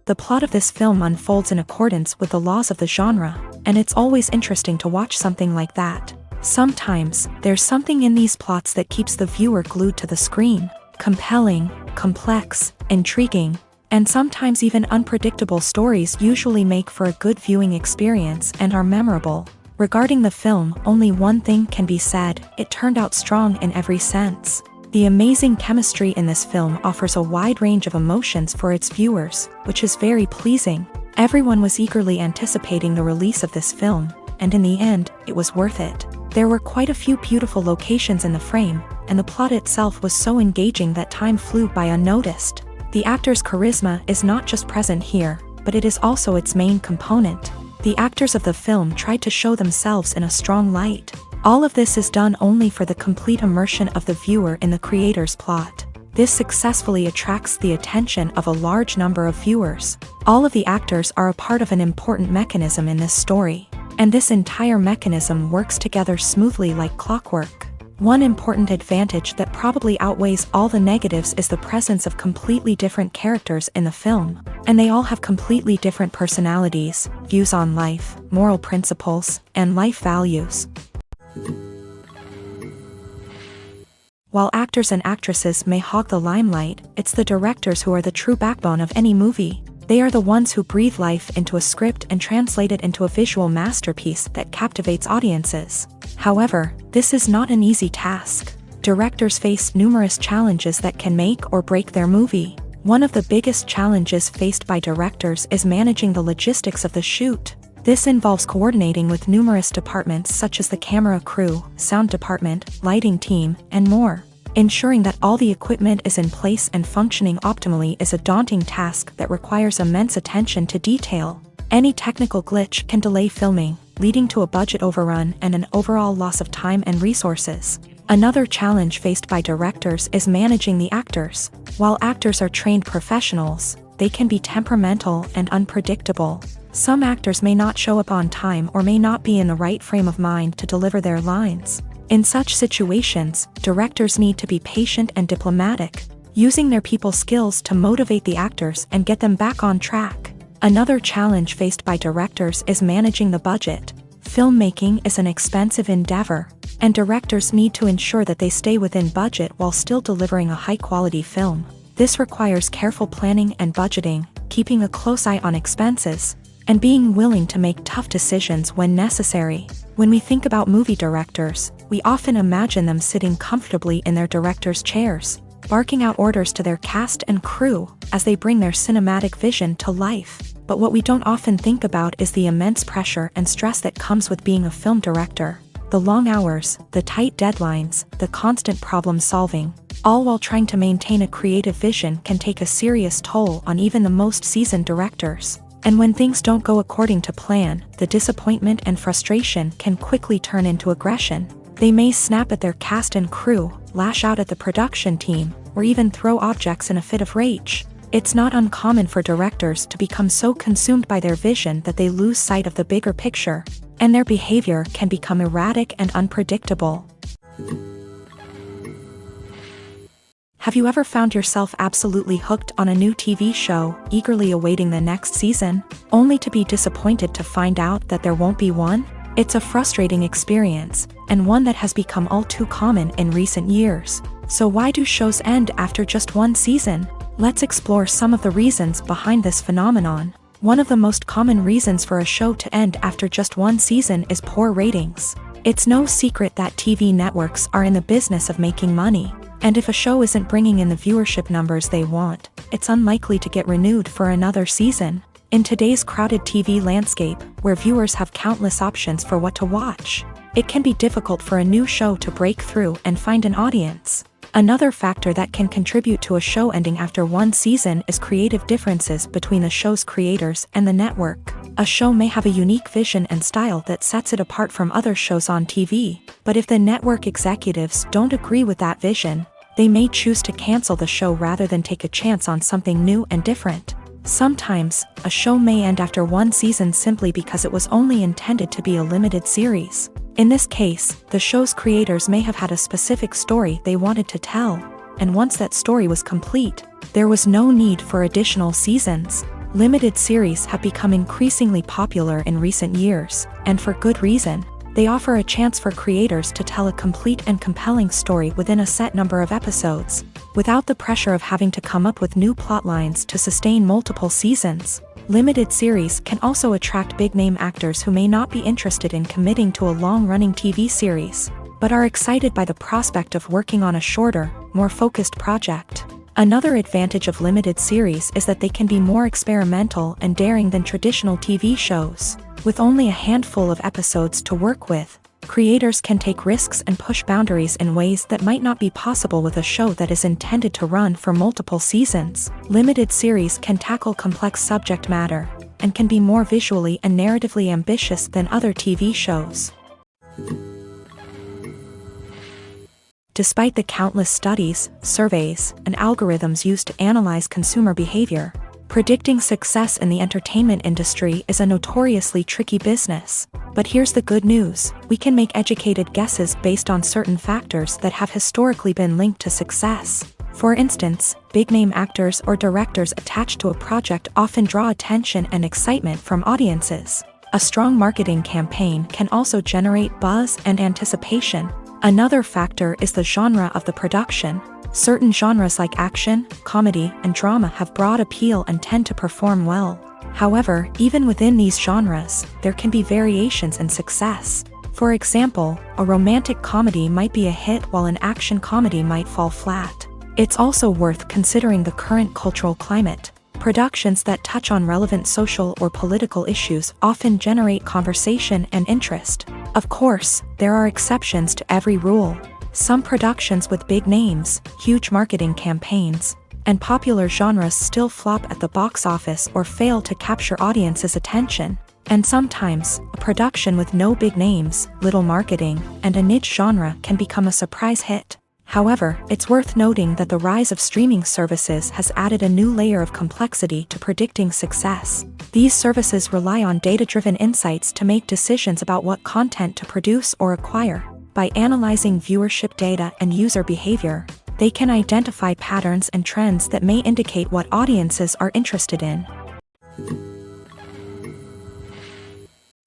The plot of this film unfolds in accordance with the laws of the genre, and it's always interesting to watch something like that. Sometimes, there's something in these plots that keeps the viewer glued to the screen. Compelling, complex, intriguing, and sometimes even unpredictable stories usually make for a good viewing experience and are memorable. Regarding the film, only one thing can be said: it turned out strong in every sense. The amazing chemistry in this film offers a wide range of emotions for its viewers, which is very pleasing. Everyone was eagerly anticipating the release of this film, and in the end, it was worth it. There were quite a few beautiful locations in the frame, and the plot itself was so engaging that time flew by unnoticed. The actor's charisma is not just present here, but it is also its main component. The actors of the film tried to show themselves in a strong light. All of this is done only for the complete immersion of the viewer in the creator's plot. This successfully attracts the attention of a large number of viewers. All of the actors are a part of an important mechanism in this story, and this entire mechanism works together smoothly like clockwork. One important advantage that probably outweighs all the negatives is the presence of completely different characters in the film, and they all have completely different personalities, views on life, moral principles, and life values. While actors and actresses may hog the limelight, it's the directors who are the true backbone of any movie. They are the ones who breathe life into a script and translate it into a visual masterpiece that captivates audiences. However, this is not an easy task. Directors face numerous challenges that can make or break their movie. One of the biggest challenges faced by directors is managing the logistics of the shoot. This involves coordinating with numerous departments such as the camera crew, sound department, lighting team, and more. Ensuring that all the equipment is in place and functioning optimally is a daunting task that requires immense attention to detail. Any technical glitch can delay filming, leading to a budget overrun and an overall loss of time and resources. Another challenge faced by directors is managing the actors. While actors are trained professionals, they can be temperamental and unpredictable. Some actors may not show up on time or may not be in the right frame of mind to deliver their lines. In such situations, directors need to be patient and diplomatic, using their people skills to motivate the actors and get them back on track. Another challenge faced by directors is managing the budget. Filmmaking is an expensive endeavor, and directors need to ensure that they stay within budget while still delivering a high-quality film. This requires careful planning and budgeting, keeping a close eye on expenses, and being willing to make tough decisions when necessary. When we think about movie directors, we often imagine them sitting comfortably in their director's chairs, barking out orders to their cast and crew as they bring their cinematic vision to life. But what we don't often think about is the immense pressure and stress that comes with being a film director. The long hours, the tight deadlines, the constant problem solving, all while trying to maintain a creative vision can take a serious toll on even the most seasoned directors. And when things don't go according to plan, the disappointment and frustration can quickly turn into aggression. They may snap at their cast and crew, lash out at the production team, or even throw objects in a fit of rage. It's not uncommon for directors to become so consumed by their vision that they lose sight of the bigger picture, and their behavior can become erratic and unpredictable. Have you ever found yourself absolutely hooked on a new TV show, eagerly awaiting the next season, only to be disappointed to find out that there won't be one? It's a frustrating experience, and one that has become all too common in recent years. So why do shows end after just one season? Let's explore some of the reasons behind this phenomenon. One of the most common reasons for a show to end after just one season is poor ratings. It's no secret that TV networks are in the business of making money. And if a show isn't bringing in the viewership numbers they want, it's unlikely to get renewed for another season. In today's crowded TV landscape, where viewers have countless options for what to watch, it can be difficult for a new show to break through and find an audience. Another factor that can contribute to a show ending after one season is creative differences between the show's creators and the network. A show may have a unique vision and style that sets it apart from other shows on TV, but if the network executives don't agree with that vision, they may choose to cancel the show rather than take a chance on something new and different. Sometimes, a show may end after one season simply because it was only intended to be a limited series. In this case, the show's creators may have had a specific story they wanted to tell, and once that story was complete, there was no need for additional seasons. Limited series have become increasingly popular in recent years, and for good reason. They offer a chance for creators to tell a complete and compelling story within a set number of episodes, without the pressure of having to come up with new plotlines to sustain multiple seasons. Limited series can also attract big-name actors who may not be interested in committing to a long-running TV series, but are excited by the prospect of working on a shorter, more focused project. Another advantage of limited series is that they can be more experimental and daring than traditional TV shows. With only a handful of episodes to work with, creators can take risks and push boundaries in ways that might not be possible with a show that is intended to run for multiple seasons. Limited series can tackle complex subject matter, and can be more visually and narratively ambitious than other TV shows. Despite the countless studies, surveys, and algorithms used to analyze consumer behavior, predicting success in the entertainment industry is a notoriously tricky business. But here's the good news: we can make educated guesses based on certain factors that have historically been linked to success. For instance, big-name actors or directors attached to a project often draw attention and excitement from audiences. A strong marketing campaign can also generate buzz and anticipation. Another factor is the genre of the production. Certain genres like action, comedy, and drama have broad appeal and tend to perform well. However, even within these genres, there can be variations in success. For example, a romantic comedy might be a hit while an action comedy might fall flat. It's also worth considering the current cultural climate. Productions that touch on relevant social or political issues often generate conversation and interest. Of course, there are exceptions to every rule. Some productions with big names, huge marketing campaigns, and popular genres still flop at the box office or fail to capture audiences' attention. And sometimes, a production with no big names, little marketing, and a niche genre can become a surprise hit. However, it's worth noting that the rise of streaming services has added a new layer of complexity to predicting success. These services rely on data-driven insights to make decisions about what content to produce or acquire. By analyzing viewership data and user behavior, they can identify patterns and trends that may indicate what audiences are interested in.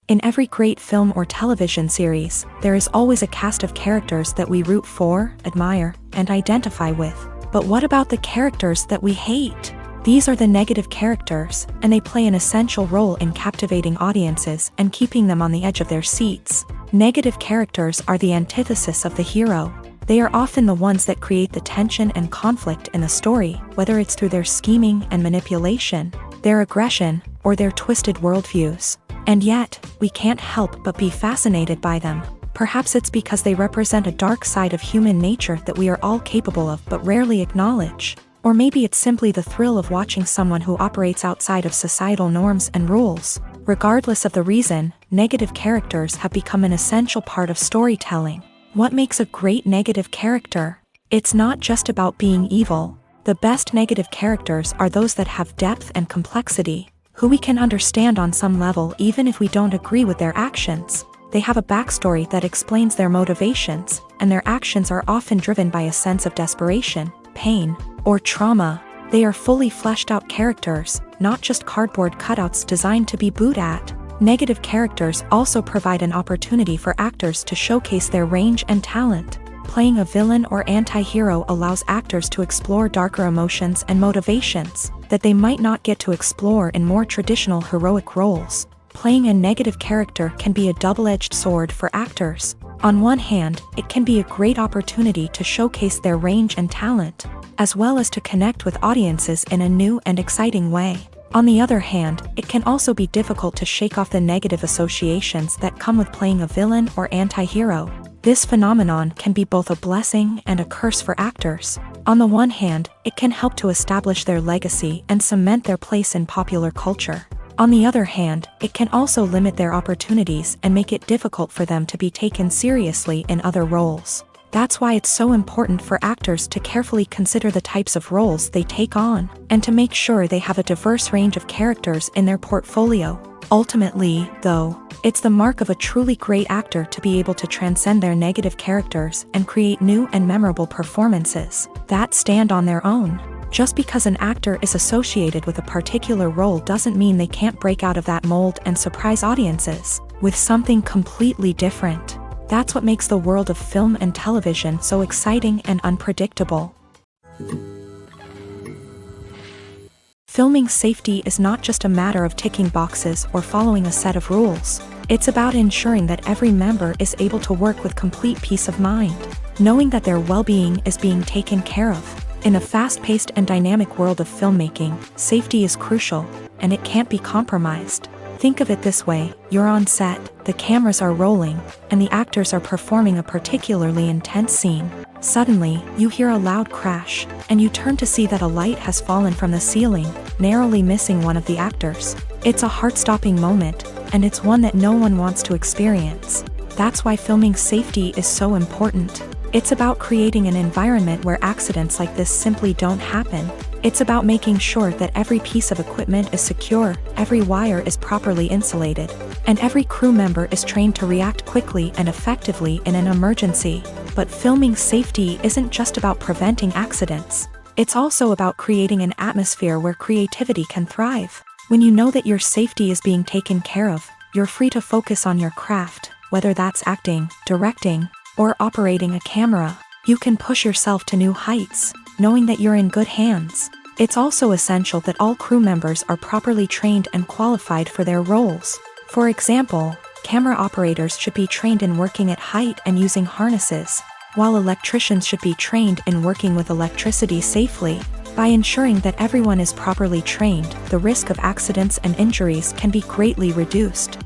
In every great film or television series, there is always a cast of characters that we root for, admire, and identify with. But what about the characters that we hate? These are the negative characters, and they play an essential role in captivating audiences and keeping them on the edge of their seats. Negative characters are the antithesis of the hero. They are often the ones that create the tension and conflict in the story, whether it's through their scheming and manipulation, their aggression, or their twisted worldviews. And yet, we can't help but be fascinated by them. Perhaps it's because they represent a dark side of human nature that we are all capable of but rarely acknowledge. Or maybe it's simply the thrill of watching someone who operates outside of societal norms and rules. Regardless of the reason, negative characters have become an essential part of storytelling. What makes a great negative character? It's not just about being evil. The best negative characters are those that have depth and complexity, who we can understand on some level even if we don't agree with their actions. They have a backstory that explains their motivations, and their actions are often driven by a sense of desperation, pain, or trauma. They are fully fleshed out characters, not just cardboard cutouts designed to be booed at. Negative characters also provide an opportunity for actors to showcase their range and talent. Playing a villain or anti-hero allows actors to explore darker emotions and motivations that they might not get to explore in more traditional heroic roles. Playing a negative character can be a double-edged sword for actors. On one hand, it can be a great opportunity to showcase their range and talent, as well as to connect with audiences in a new and exciting way. On the other hand, it can also be difficult to shake off the negative associations that come with playing a villain or anti-hero. This phenomenon can be both a blessing and a curse for actors. On the one hand, it can help to establish their legacy and cement their place in popular culture. On the other hand, it can also limit their opportunities and make it difficult for them to be taken seriously in other roles. That's why it's so important for actors to carefully consider the types of roles they take on, and to make sure they have a diverse range of characters in their portfolio. Ultimately, though, it's the mark of a truly great actor to be able to transcend their negative characters and create new and memorable performances that stand on their own. Just because an actor is associated with a particular role doesn't mean they can't break out of that mold and surprise audiences with something completely different. That's what makes the world of film and television so exciting and unpredictable. Filming safety is not just a matter of ticking boxes or following a set of rules. It's about ensuring that every member is able to work with complete peace of mind, knowing that their well-being is being taken care of. In a fast-paced and dynamic world of filmmaking, safety is crucial, and it can't be compromised. Think of it this way: you're on set, the cameras are rolling, and the actors are performing a particularly intense scene. Suddenly, you hear a loud crash, and you turn to see that a light has fallen from the ceiling, narrowly missing one of the actors. It's a heart-stopping moment, and it's one that no one wants to experience. That's why filming safety is so important. It's about creating an environment where accidents like this simply don't happen. It's about making sure that every piece of equipment is secure, every wire is properly insulated, and every crew member is trained to react quickly and effectively in an emergency. But filming safety isn't just about preventing accidents. It's also about creating an atmosphere where creativity can thrive. When you know that your safety is being taken care of, you're free to focus on your craft, whether that's acting, directing, or operating a camera. You can push yourself to new heights, knowing that you're in good hands. It's also essential that all crew members are properly trained and qualified for their roles. For example, camera operators should be trained in working at height and using harnesses, while electricians should be trained in working with electricity safely. By ensuring that everyone is properly trained, the risk of accidents and injuries can be greatly reduced.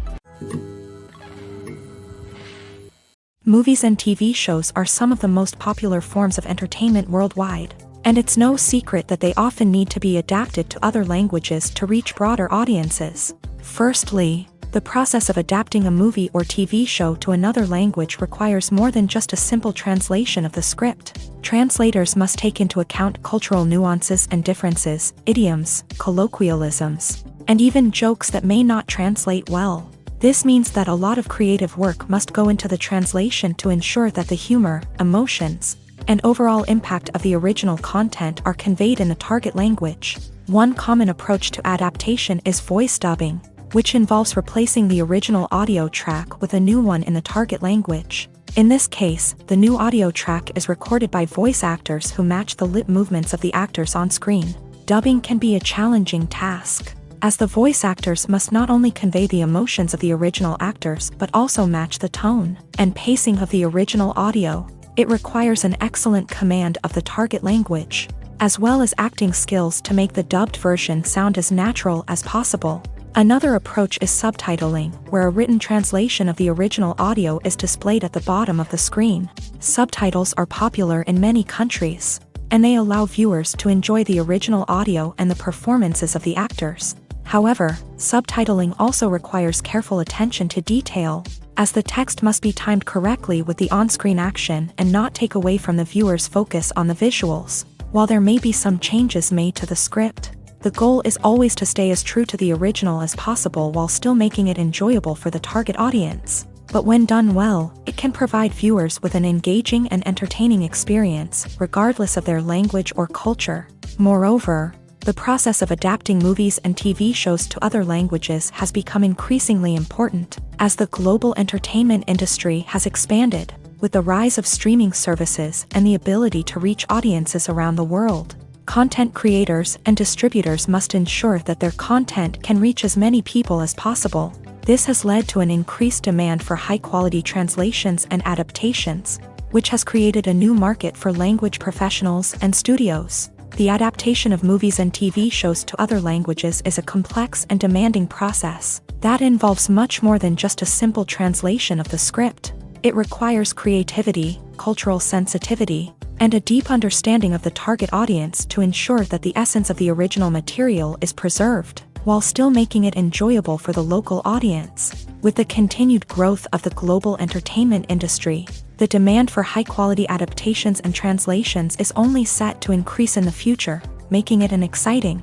Movies and TV shows are some of the most popular forms of entertainment worldwide, and it's no secret that they often need to be adapted to other languages to reach broader audiences. Firstly, the process of adapting a movie or TV show to another language requires more than just a simple translation of the script. Translators must take into account cultural nuances and differences, idioms, colloquialisms, and even jokes that may not translate well. This means that a lot of creative work must go into the translation to ensure that the humor, emotions, and overall impact of the original content are conveyed in the target language. One common approach to adaptation is voice dubbing, which involves replacing the original audio track with a new one in the target language. In this case, the new audio track is recorded by voice actors who match the lip movements of the actors on screen. Dubbing can be a challenging task, as the voice actors must not only convey the emotions of the original actors but also match the tone and pacing of the original audio. It requires an excellent command of the target language, as well as acting skills to make the dubbed version sound as natural as possible. Another approach is subtitling, where a written translation of the original audio is displayed at the bottom of the screen. Subtitles are popular in many countries, and they allow viewers to enjoy the original audio and the performances of the actors. However, subtitling also requires careful attention to detail, as the text must be timed correctly with the on-screen action and not take away from the viewer's focus on the visuals. While there may be some changes made to the script, the goal is always to stay as true to the original as possible while still making it enjoyable for the target audience. But when done well, it can provide viewers with an engaging and entertaining experience, regardless of their language or culture. Moreover, the process of adapting movies and TV shows to other languages has become increasingly important, as the global entertainment industry has expanded, with the rise of streaming services and the ability to reach audiences around the world. Content creators and distributors must ensure that their content can reach as many people as possible. This has led to an increased demand for high-quality translations and adaptations, which has created a new market for language professionals and studios. The adaptation of movies and TV shows to other languages is a complex and demanding process that involves much more than just a simple translation of the script. It requires creativity, cultural sensitivity, and a deep understanding of the target audience to ensure that the essence of the original material is preserved, while still making it enjoyable for the local audience. With the continued growth of the global entertainment industry, the demand for high-quality adaptations and translations is only set to increase in the future, making it an exciting.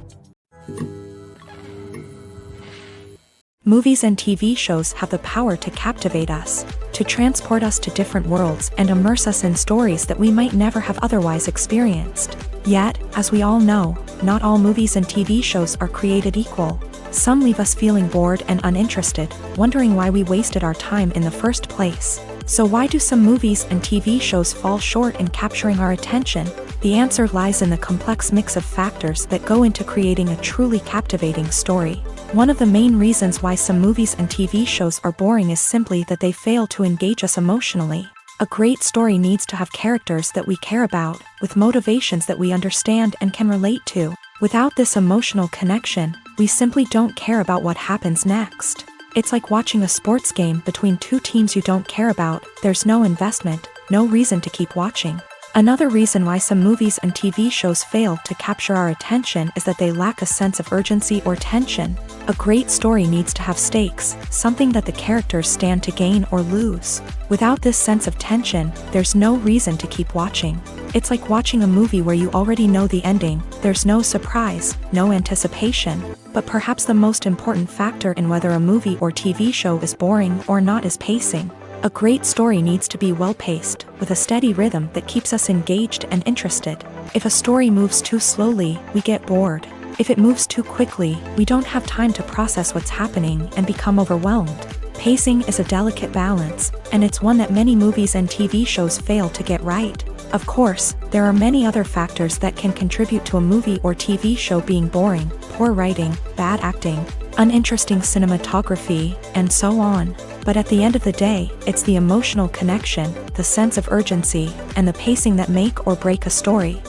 Movies and TV shows have the power to captivate us, to transport us to different worlds and immerse us in stories that we might never have otherwise experienced. Yet, as we all know, not all movies and TV shows are created equal. Some leave us feeling bored and uninterested, wondering why we wasted our time in the first place. So why do some movies and TV shows fall short in capturing our attention? The answer lies in the complex mix of factors that go into creating a truly captivating story. One of the main reasons why some movies and TV shows are boring is simply that they fail to engage us emotionally. A great story needs to have characters that we care about, with motivations that we understand and can relate to. Without this emotional connection, we simply don't care about what happens next. It's like watching a sports game between two teams you don't care about. There's no investment, no reason to keep watching. Another reason why some movies and TV shows fail to capture our attention is that they lack a sense of urgency or tension. A great story needs to have stakes, something that the characters stand to gain or lose. Without this sense of tension, there's no reason to keep watching. It's like watching a movie where you already know the ending. There's no surprise, no anticipation. But perhaps the most important factor in whether a movie or TV show is boring or not is pacing. A great story needs to be well-paced, with a steady rhythm that keeps us engaged and interested. If a story moves too slowly, we get bored. If it moves too quickly, we don't have time to process what's happening and become overwhelmed. Pacing is a delicate balance, and it's one that many movies and TV shows fail to get right. Of course, there are many other factors that can contribute to a movie or TV show being boring: poor writing, bad acting, uninteresting cinematography, and so on. But at the end of the day, it's the emotional connection, the sense of urgency, and the pacing that make or break a story.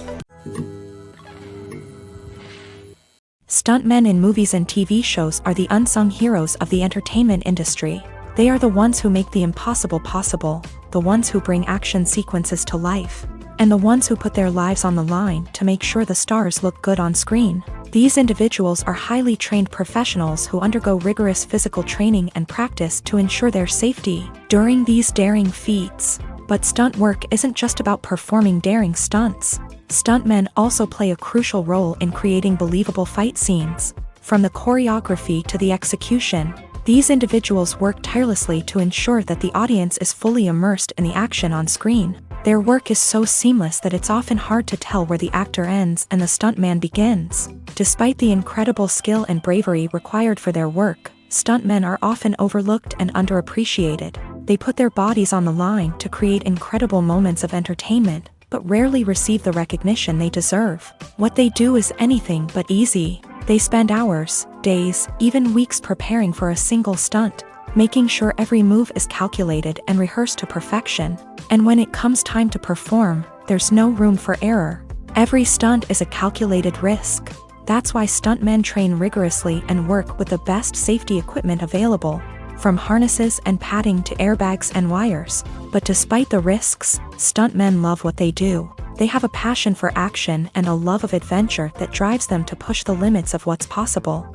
Stuntmen in movies and TV shows are the unsung heroes of the entertainment industry. They are the ones who make the impossible possible, the ones who bring action sequences to life, and the ones who put their lives on the line to make sure the stars look good on screen. These individuals are highly trained professionals who undergo rigorous physical training and practice to ensure their safety during these daring feats. But stunt work isn't just about performing daring stunts. Stuntmen also play a crucial role in creating believable fight scenes. From the choreography to the execution, these individuals work tirelessly to ensure that the audience is fully immersed in the action on screen. Their work is so seamless that it's often hard to tell where the actor ends and the stuntman begins. Despite the incredible skill and bravery required for their work, stuntmen are often overlooked and underappreciated. They put their bodies on the line to create incredible moments of entertainment, but rarely receive the recognition they deserve. What they do is anything but easy. They spend hours, days, even weeks preparing for a single stunt, making sure every move is calculated and rehearsed to perfection. And when it comes time to perform, there's no room for error. Every stunt is a calculated risk. That's why stuntmen train rigorously and work with the best safety equipment available, from harnesses and padding to airbags and wires. But despite the risks, stuntmen love what they do. They have a passion for action and a love of adventure that drives them to push the limits of what's possible.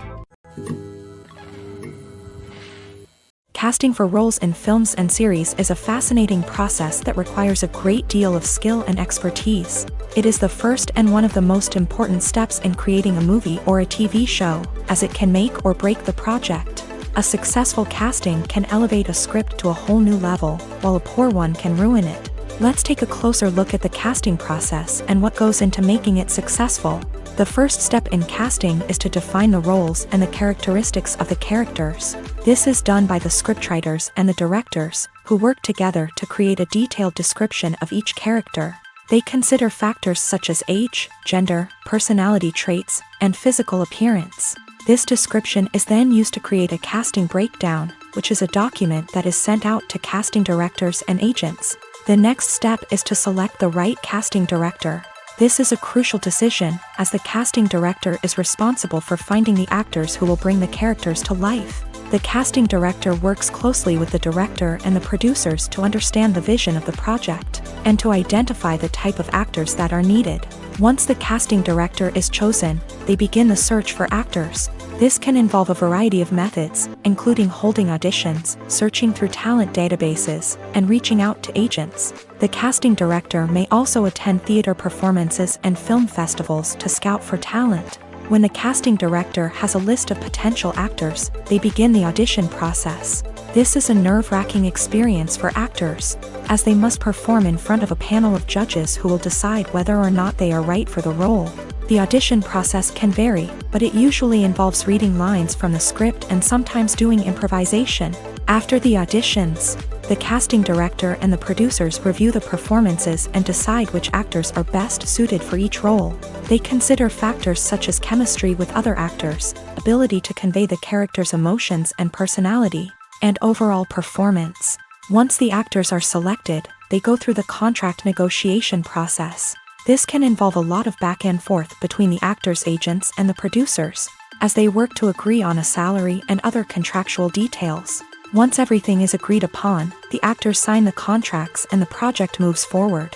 Casting for roles in films and series is a fascinating process that requires a great deal of skill and expertise. It is the first and one of the most important steps in creating a movie or a TV show, as it can make or break the project. A successful casting can elevate a script to a whole new level, while a poor one can ruin it. Let's take a closer look at the casting process and what goes into making it successful. The first step in casting is to define the roles and the characteristics of the characters. This is done by the scriptwriters and the directors, who work together to create a detailed description of each character. They consider factors such as age, gender, personality traits, and physical appearance. This description is then used to create a casting breakdown, which is a document that is sent out to casting directors and agents. The next step is to select the right casting director. This is a crucial decision, as the casting director is responsible for finding the actors who will bring the characters to life. The casting director works closely with the director and the producers to understand the vision of the project, and to identify the type of actors that are needed. Once the casting director is chosen, they begin the search for actors. This can involve a variety of methods, including holding auditions, searching through talent databases, and reaching out to agents. The casting director may also attend theater performances and film festivals to scout for talent. When the casting director has a list of potential actors, they begin the audition process. This is a nerve-wracking experience for actors, as they must perform in front of a panel of judges who will decide whether or not they are right for the role. The audition process can vary, but it usually involves reading lines from the script and sometimes doing improvisation. After the auditions, the casting director and the producers review the performances and decide which actors are best suited for each role. They consider factors such as chemistry with other actors, ability to convey the character's emotions and personality, and overall performance. Once the actors are selected, they go through the contract negotiation process. This can involve a lot of back and forth between the actors' agents and the producers, as they work to agree on a salary and other contractual details. Once everything is agreed upon, the actors sign the contracts and the project moves forward.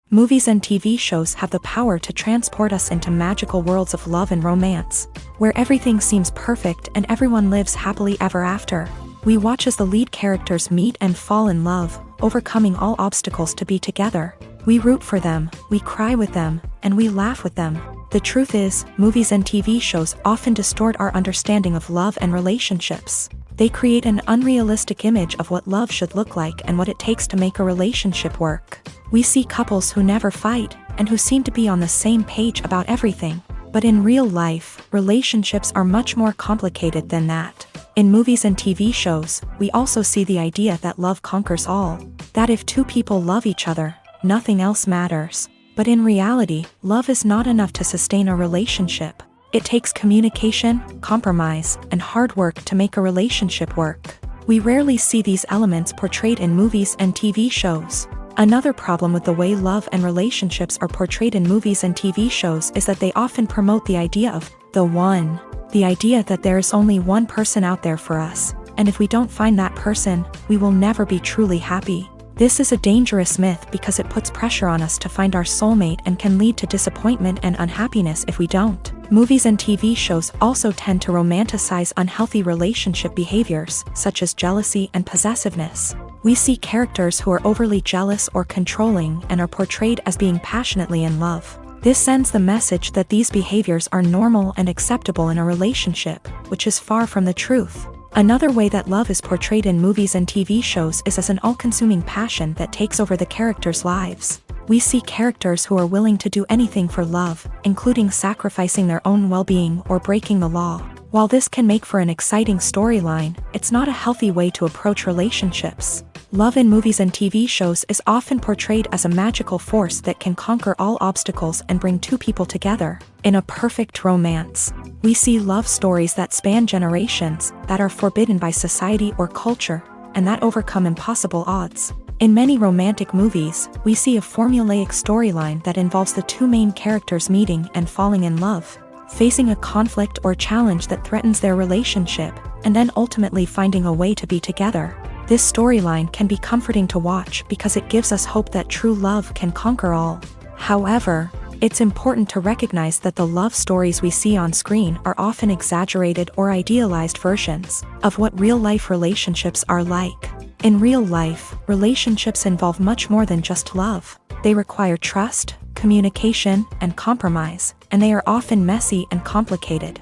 Movies and TV shows have the power to transport us into magical worlds of love and romance, where everything seems perfect and everyone lives happily ever after. We watch as the lead characters meet and fall in love, overcoming all obstacles to be together. We root for them, we cry with them, and we laugh with them. The truth is, movies and TV shows often distort our understanding of love and relationships. They create an unrealistic image of what love should look like and what it takes to make a relationship work. We see couples who never fight, and who seem to be on the same page about everything. But in real life, relationships are much more complicated than that. In movies and TV shows, we also see the idea that love conquers all. That if two people love each other, nothing else matters. But in reality, love is not enough to sustain a relationship. It takes communication, compromise, and hard work to make a relationship work. We rarely see these elements portrayed in movies and TV shows. Another problem with the way love and relationships are portrayed in movies and TV shows is that they often promote the idea of the one. The idea that there is only one person out there for us, and if we don't find that person, we will never be truly happy. This is a dangerous myth because it puts pressure on us to find our soulmate and can lead to disappointment and unhappiness if we don't. Movies and TV shows also tend to romanticize unhealthy relationship behaviors, such as jealousy and possessiveness. We see characters who are overly jealous or controlling and are portrayed as being passionately in love. This sends the message that these behaviors are normal and acceptable in a relationship, which is far from the truth. Another way that love is portrayed in movies and TV shows is as an all-consuming passion that takes over the characters' lives. We see characters who are willing to do anything for love, including sacrificing their own well-being or breaking the law. While this can make for an exciting storyline, it's not a healthy way to approach relationships. Love in movies and TV shows is often portrayed as a magical force that can conquer all obstacles and bring two people together. In a perfect romance, we see love stories that span generations, that are forbidden by society or culture, and that overcome impossible odds. In many romantic movies, we see a formulaic storyline that involves the two main characters meeting and falling in love, facing a conflict or challenge that threatens their relationship, and then ultimately finding a way to be together. This storyline can be comforting to watch because it gives us hope that true love can conquer all. However, it's important to recognize that the love stories we see on screen are often exaggerated or idealized versions of what real-life relationships are like. In real life, relationships involve much more than just love. They require trust, communication, and compromise, and they are often messy and complicated.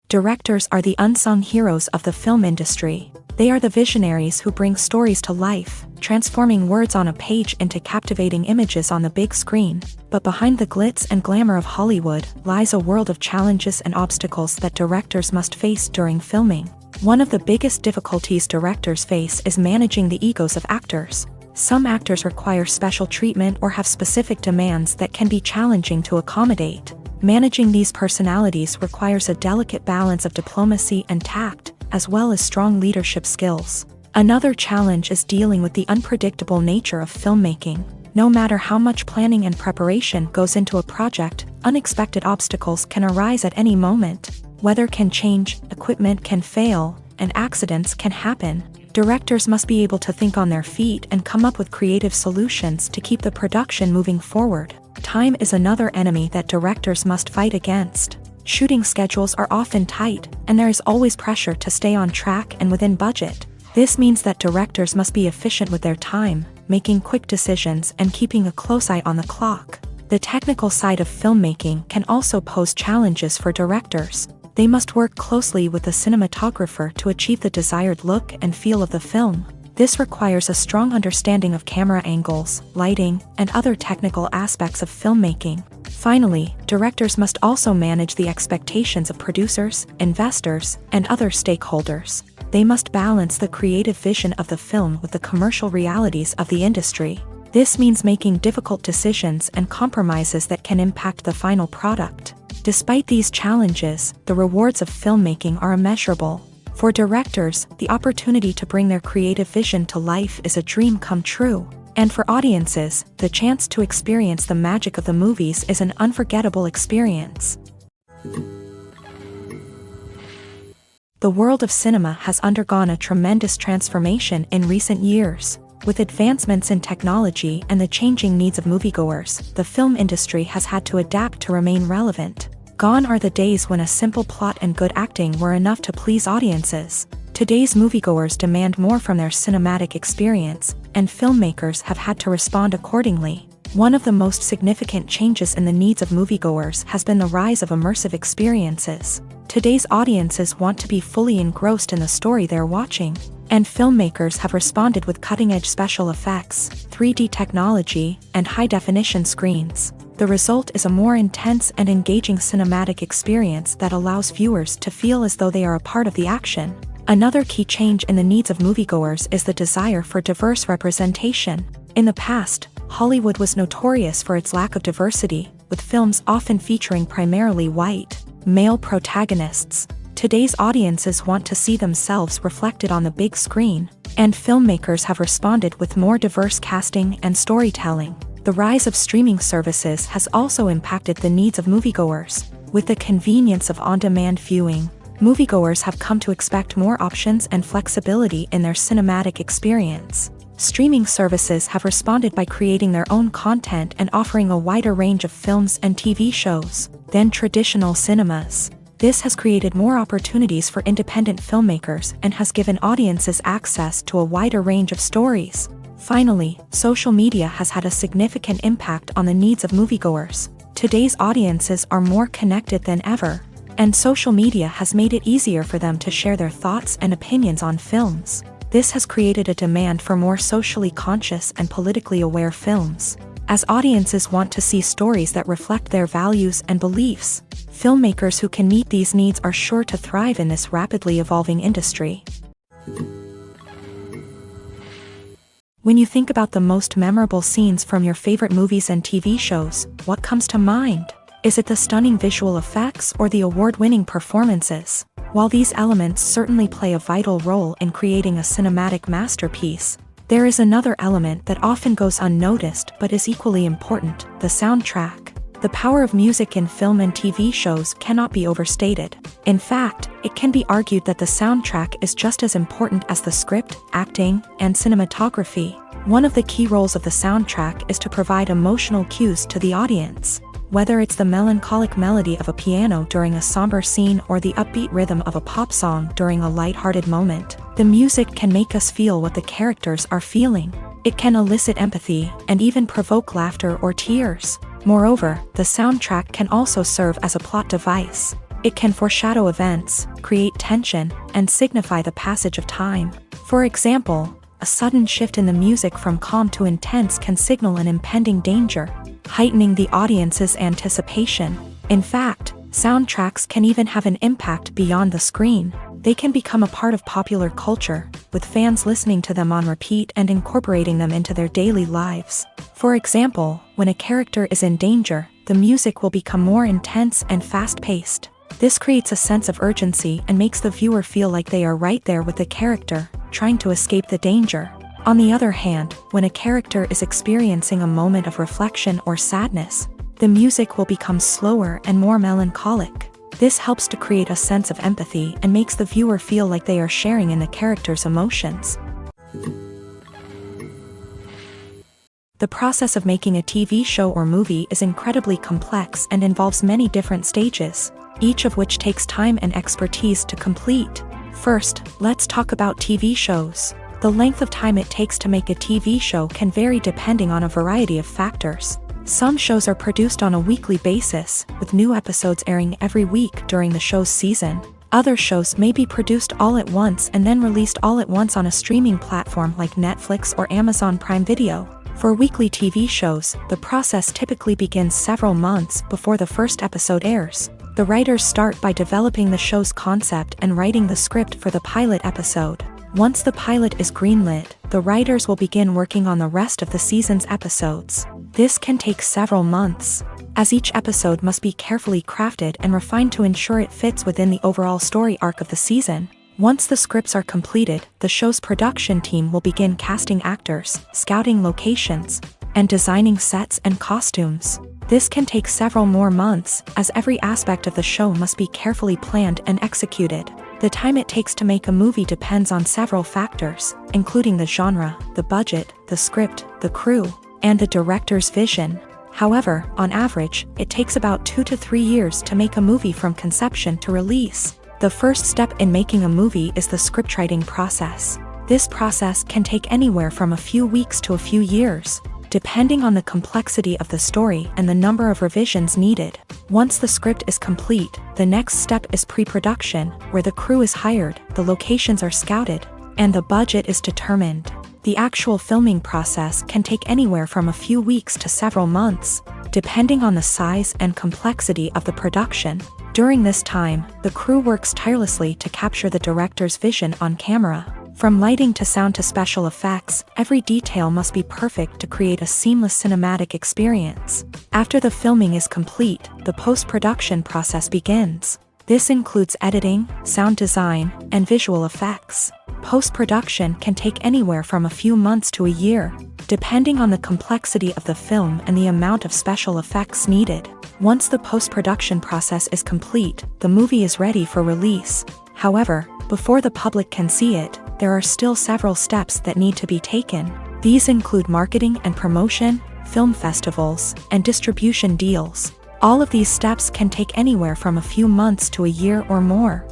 Directors are the unsung heroes of the film industry. They are the visionaries who bring stories to life, transforming words on a page into captivating images on the big screen. But behind the glitz and glamour of Hollywood lies a world of challenges and obstacles that directors must face during filming. One of the biggest difficulties directors face is managing the egos of actors. Some actors require special treatment or have specific demands that can be challenging to accommodate. Managing these personalities requires a delicate balance of diplomacy and tact, as well as strong leadership skills. Another challenge is dealing with the unpredictable nature of filmmaking. No matter how much planning and preparation goes into a project, unexpected obstacles can arise at any moment. Weather can change, equipment can fail, and accidents can happen. Directors must be able to think on their feet and come up with creative solutions to keep the production moving forward. Time is another enemy that directors must fight against. Shooting schedules are often tight, and there is always pressure to stay on track and within budget. This means that directors must be efficient with their time, making quick decisions and keeping a close eye on the clock. The technical side of filmmaking can also pose challenges for directors. They must work closely with the cinematographer to achieve the desired look and feel of the film. This requires a strong understanding of camera angles, lighting, and other technical aspects of filmmaking. Finally, directors must also manage the expectations of producers, investors, and other stakeholders. They must balance the creative vision of the film with the commercial realities of the industry. This means making difficult decisions and compromises that can impact the final product. Despite these challenges, the rewards of filmmaking are immeasurable. For directors, the opportunity to bring their creative vision to life is a dream come true. And for audiences, the chance to experience the magic of the movies is an unforgettable experience. The world of cinema has undergone a tremendous transformation in recent years. With advancements in technology and the changing needs of moviegoers, the film industry has had to adapt to remain relevant. Gone are the days when a simple plot and good acting were enough to please audiences. Today's moviegoers demand more from their cinematic experience, and filmmakers have had to respond accordingly. One of the most significant changes in the needs of moviegoers has been the rise of immersive experiences. Today's audiences want to be fully engrossed in the story they're watching, and filmmakers have responded with cutting-edge special effects, 3D technology, and high-definition screens. The result is a more intense and engaging cinematic experience that allows viewers to feel as though they are a part of the action. Another key change in the needs of moviegoers is the desire for diverse representation. In the past, Hollywood was notorious for its lack of diversity, with films often featuring primarily white, male protagonists. Today's audiences want to see themselves reflected on the big screen, and filmmakers have responded with more diverse casting and storytelling. The rise of streaming services has also impacted the needs of moviegoers. With the convenience of on-demand viewing, moviegoers have come to expect more options and flexibility in their cinematic experience. Streaming services have responded by creating their own content and offering a wider range of films and TV shows than traditional cinemas. This has created more opportunities for independent filmmakers and has given audiences access to a wider range of stories. Finally, social media has had a significant impact on the needs of moviegoers. Today's audiences are more connected than ever, and social media has made it easier for them to share their thoughts and opinions on films. This has created a demand for more socially conscious and politically aware films. As audiences want to see stories that reflect their values and beliefs, filmmakers who can meet these needs are sure to thrive in this rapidly evolving industry. When you think about the most memorable scenes from your favorite movies and TV shows, what comes to mind? Is it the stunning visual effects or the award-winning performances? While these elements certainly play a vital role in creating a cinematic masterpiece, there is another element that often goes unnoticed but is equally important: the soundtrack. The power of music in film and TV shows cannot be overstated. In fact, it can be argued that the soundtrack is just as important as the script, acting, and cinematography. One of the key roles of the soundtrack is to provide emotional cues to the audience. Whether it's the melancholic melody of a piano during a somber scene or the upbeat rhythm of a pop song during a light-hearted moment, the music can make us feel what the characters are feeling. It can elicit empathy and even provoke laughter or tears. Moreover, the soundtrack can also serve as a plot device. It can foreshadow events, create tension, and signify the passage of time. For example, a sudden shift in the music from calm to intense can signal an impending danger, heightening the audience's anticipation. In fact, soundtracks can even have an impact beyond the screen. They can become a part of popular culture, with fans listening to them on repeat and incorporating them into their daily lives. For example, when a character is in danger, the music will become more intense and fast-paced. This creates a sense of urgency and makes the viewer feel like they are right there with the character, trying to escape the danger. On the other hand, when a character is experiencing a moment of reflection or sadness, the music will become slower and more melancholic. This helps to create a sense of empathy and makes the viewer feel like they are sharing in the character's emotions. The process of making a TV show or movie is incredibly complex and involves many different stages, each of which takes time and expertise to complete. First, let's talk about TV shows. The length of time it takes to make a TV show can vary depending on a variety of factors. Some shows are produced on a weekly basis, with new episodes airing every week during the show's season. Other shows may be produced all at once and then released all at once on a streaming platform like Netflix or Amazon Prime Video. For weekly TV shows, the process typically begins several months before the first episode airs. The writers start by developing the show's concept and writing the script for the pilot episode. Once the pilot is greenlit, the writers will begin working on the rest of the season's episodes. This can take several months, as each episode must be carefully crafted and refined to ensure it fits within the overall story arc of the season. Once the scripts are completed, the show's production team will begin casting actors, scouting locations, and designing sets and costumes. This can take several more months, as every aspect of the show must be carefully planned and executed. The time it takes to make a movie depends on several factors, including the genre, the budget, the script, the crew, and the director's vision. However, on average, it takes about 2 to 3 years to make a movie from conception to release. The first step in making a movie is the scriptwriting process. This process can take anywhere from a few weeks to a few years, depending on the complexity of the story and the number of revisions needed. Once the script is complete, the next step is pre-production, where the crew is hired, the locations are scouted, and the budget is determined. The actual filming process can take anywhere from a few weeks to several months, depending on the size and complexity of the production. During this time, the crew works tirelessly to capture the director's vision on camera. From lighting to sound to special effects, every detail must be perfect to create a seamless cinematic experience. After the filming is complete, the post-production process begins. This includes editing, sound design, and visual effects. Post-production can take anywhere from a few months to a year, depending on the complexity of the film and the amount of special effects needed. Once the post-production process is complete, the movie is ready for release. However, before the public can see it, there are still several steps that need to be taken. These include marketing and promotion, film festivals, and distribution deals. All of these steps can take anywhere from a few months to a year or more.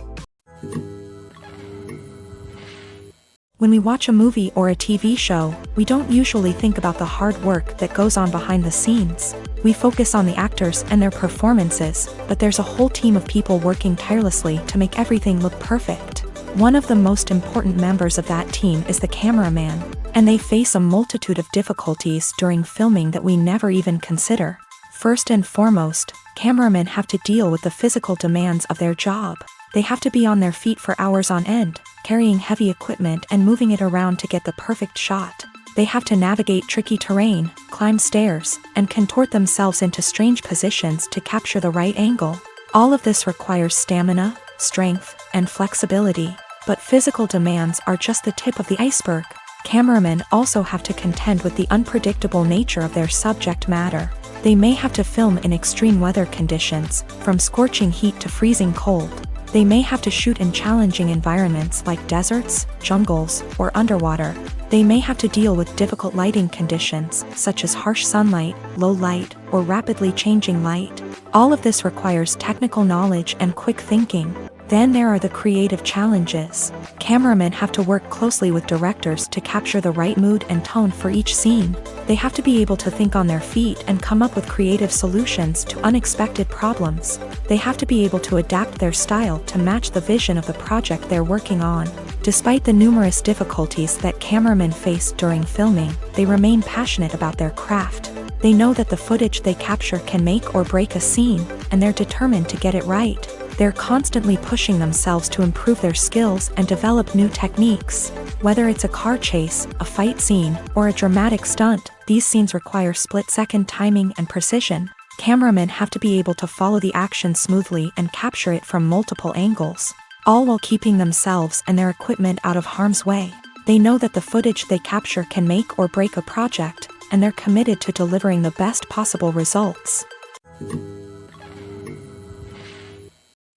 When we watch a movie or a TV show, we don't usually think about the hard work that goes on behind the scenes. We focus on the actors and their performances, but there's a whole team of people working tirelessly to make everything look perfect. One of the most important members of that team is the cameraman, and they face a multitude of difficulties during filming that we never even consider. First and foremost, cameramen have to deal with the physical demands of their job. They have to be on their feet for hours on end, carrying heavy equipment and moving it around to get the perfect shot. They have to navigate tricky terrain, climb stairs, and contort themselves into strange positions to capture the right angle. All of this requires stamina, strength, and flexibility. But physical demands are just the tip of the iceberg. Cameramen also have to contend with the unpredictable nature of their subject matter. They may have to film in extreme weather conditions, from scorching heat to freezing cold. They may have to shoot in challenging environments like deserts, jungles, or underwater. They may have to deal with difficult lighting conditions, such as harsh sunlight, low light, or rapidly changing light. All of this requires technical knowledge and quick thinking. Then there are the creative challenges. Cameramen have to work closely with directors to capture the right mood and tone for each scene. They have to be able to think on their feet and come up with creative solutions to unexpected problems. They have to be able to adapt their style to match the vision of the project they're working on. Despite the numerous difficulties that cameramen face during filming, they remain passionate about their craft. They know that the footage they capture can make or break a scene, and they're determined to get it right. They're constantly pushing themselves to improve their skills and develop new techniques. Whether it's a car chase, a fight scene, or a dramatic stunt, these scenes require split-second timing and precision. Cameramen have to be able to follow the action smoothly and capture it from multiple angles, all while keeping themselves and their equipment out of harm's way. They know that the footage they capture can make or break a project, and they're committed to delivering the best possible results.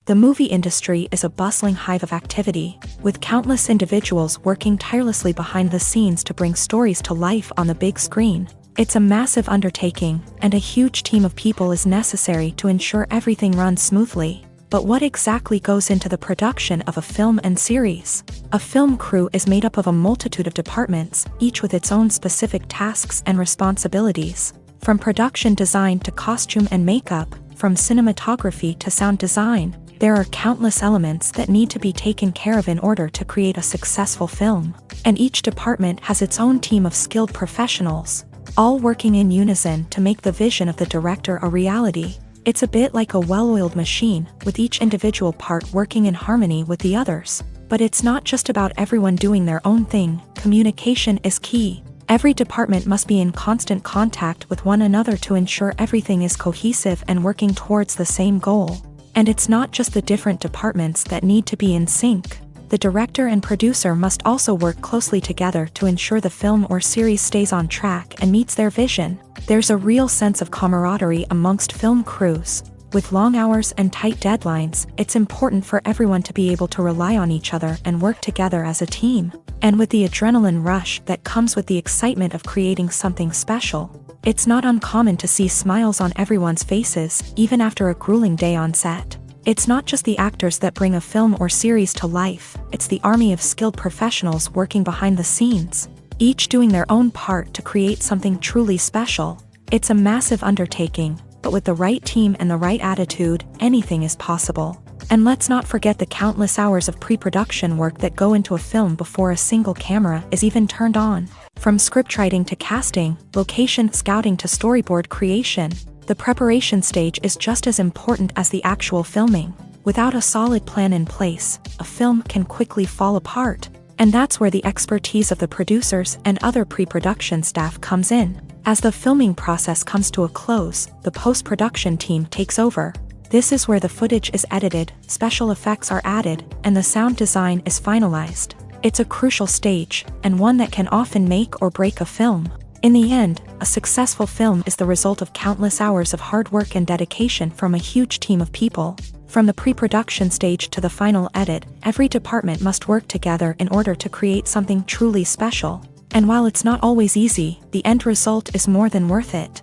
The movie industry is a bustling hive of activity, with countless individuals working tirelessly behind the scenes to bring stories to life on the big screen. It's a massive undertaking, and a huge team of people is necessary to ensure everything runs smoothly. But what exactly goes into the production of a film and series? A film crew is made up of a multitude of departments, each with its own specific tasks and responsibilities. From production design to costume and makeup, from cinematography to sound design, there are countless elements that need to be taken care of in order to create a successful film. And each department has its own team of skilled professionals, all working in unison to make the vision of the director a reality. It's a bit like a well-oiled machine, with each individual part working in harmony with the others. But it's not just about everyone doing their own thing. Communication is key. Every department must be in constant contact with one another to ensure everything is cohesive and working towards the same goal. And it's not just the different departments that need to be in sync. The director and producer must also work closely together to ensure the film or series stays on track and meets their vision. There's a real sense of camaraderie amongst film crews. With long hours and tight deadlines, it's important for everyone to be able to rely on each other and work together as a team. And with the adrenaline rush that comes with the excitement of creating something special, it's not uncommon to see smiles on everyone's faces, even after a grueling day on set. It's not just the actors that bring a film or series to life, it's the army of skilled professionals working behind the scenes, each doing their own part to create something truly special. It's a massive undertaking, but with the right team and the right attitude, anything is possible. And let's not forget the countless hours of pre-production work that go into a film before a single camera is even turned on. From scriptwriting to casting, location scouting to storyboard creation, the preparation stage is just as important as the actual filming. Without a solid plan in place, a film can quickly fall apart. And that's where the expertise of the producers and other pre-production staff comes in. As the filming process comes to a close, the post-production team takes over. This is where the footage is edited, special effects are added, and the sound design is finalized. It's a crucial stage, and one that can often make or break a film. In the end, a successful film is the result of countless hours of hard work and dedication from a huge team of people. From the pre-production stage to the final edit, every department must work together in order to create something truly special. And while it's not always easy, the end result is more than worth it.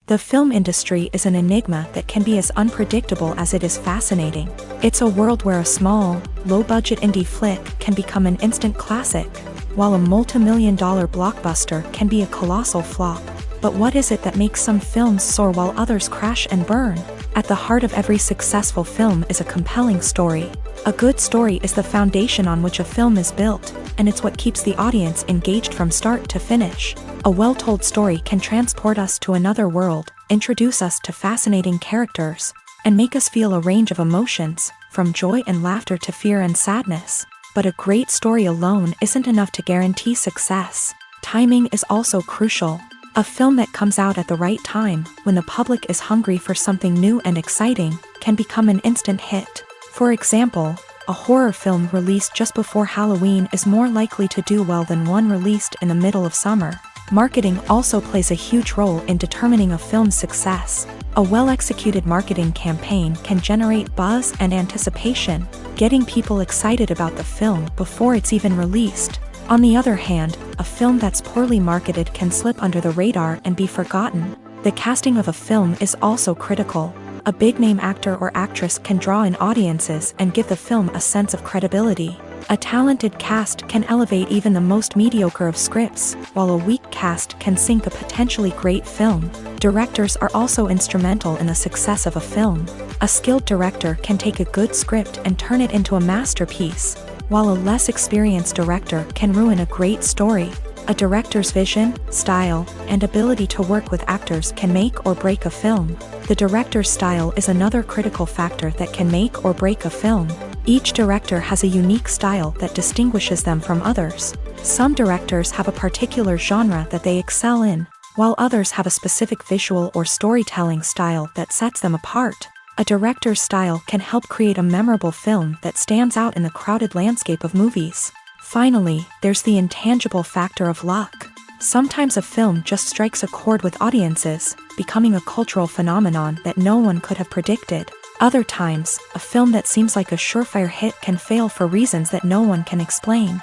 The film industry is an enigma that can be as unpredictable as it is fascinating. It's a world where a small, low-budget indie flick can become an instant classic, while a multi-million-dollar blockbuster can be a colossal flop. But what is it that makes some films soar while others crash and burn? At the heart of every successful film is a compelling story. A good story is the foundation on which a film is built, and it's what keeps the audience engaged from start to finish. A well-told story can transport us to another world, introduce us to fascinating characters, and make us feel a range of emotions, from joy and laughter to fear and sadness. But a great story alone isn't enough to guarantee success. Timing is also crucial. A film that comes out at the right time, when the public is hungry for something new and exciting, can become an instant hit. For example, a horror film released just before Halloween is more likely to do well than one released in the middle of summer. Marketing also plays a huge role in determining a film's success. A well-executed marketing campaign can generate buzz and anticipation, getting people excited about the film before it's even released. On the other hand, a film that's poorly marketed can slip under the radar and be forgotten. The casting of a film is also critical. A big-name actor or actress can draw in audiences and give the film a sense of credibility. A talented cast can elevate even the most mediocre of scripts, while a weak cast can sink a potentially great film. Directors are also instrumental in the success of a film. A skilled director can take a good script and turn it into a masterpiece, while a less experienced director can ruin a great story. A director's vision, style, and ability to work with actors can make or break a film. The director's style is another critical factor that can make or break a film. Each director has a unique style that distinguishes them from others. Some directors have a particular genre that they excel in, while others have a specific visual or storytelling style that sets them apart. A director's style can help create a memorable film that stands out in the crowded landscape of movies. Finally, there's the intangible factor of luck. Sometimes a film just strikes a chord with audiences, becoming a cultural phenomenon that no one could have predicted. Other times, a film that seems like a surefire hit can fail for reasons that no one can explain.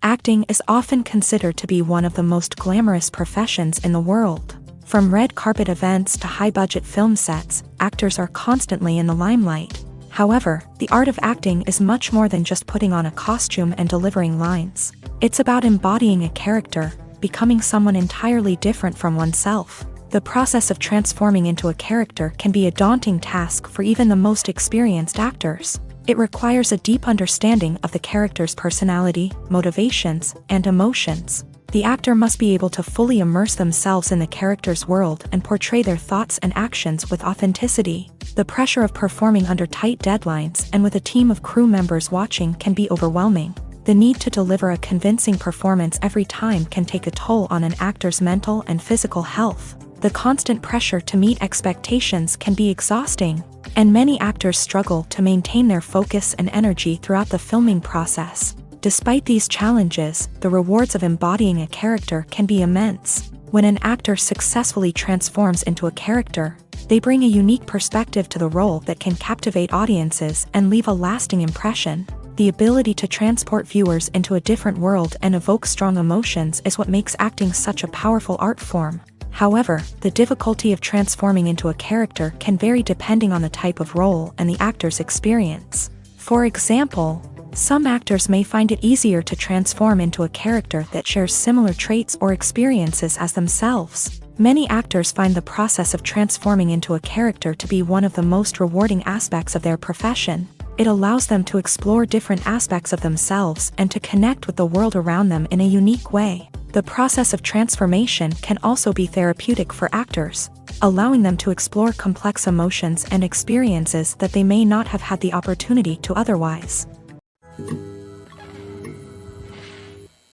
Acting Acting is often considered to be one of the most glamorous professions in the world. From red carpet events to high-budget film sets, actors are constantly in the limelight. However, the art of acting is much more than just putting on a costume and delivering lines. It's about embodying a character, becoming someone entirely different from oneself. The process of transforming into a character can be a daunting task for even the most experienced actors. It requires a deep understanding of the character's personality, motivations, and emotions. The actor must be able to fully immerse themselves in the character's world and portray their thoughts and actions with authenticity. The pressure of performing under tight deadlines and with a team of crew members watching can be overwhelming. The need to deliver a convincing performance every time can take a toll on an actor's mental and physical health. The constant pressure to meet expectations can be exhausting, and many actors struggle to maintain their focus and energy throughout the filming process. Despite these challenges, the rewards of embodying a character can be immense. When an actor successfully transforms into a character, they bring a unique perspective to the role that can captivate audiences and leave a lasting impression. The ability to transport viewers into a different world and evoke strong emotions is what makes acting such a powerful art form. However, the difficulty of transforming into a character can vary depending on the type of role and the actor's experience. For example, some actors may find it easier to transform into a character that shares similar traits or experiences as themselves. Many actors find the process of transforming into a character to be one of the most rewarding aspects of their profession. It allows them to explore different aspects of themselves and to connect with the world around them in a unique way. The process of transformation can also be therapeutic for actors, allowing them to explore complex emotions and experiences that they may not have had the opportunity to otherwise.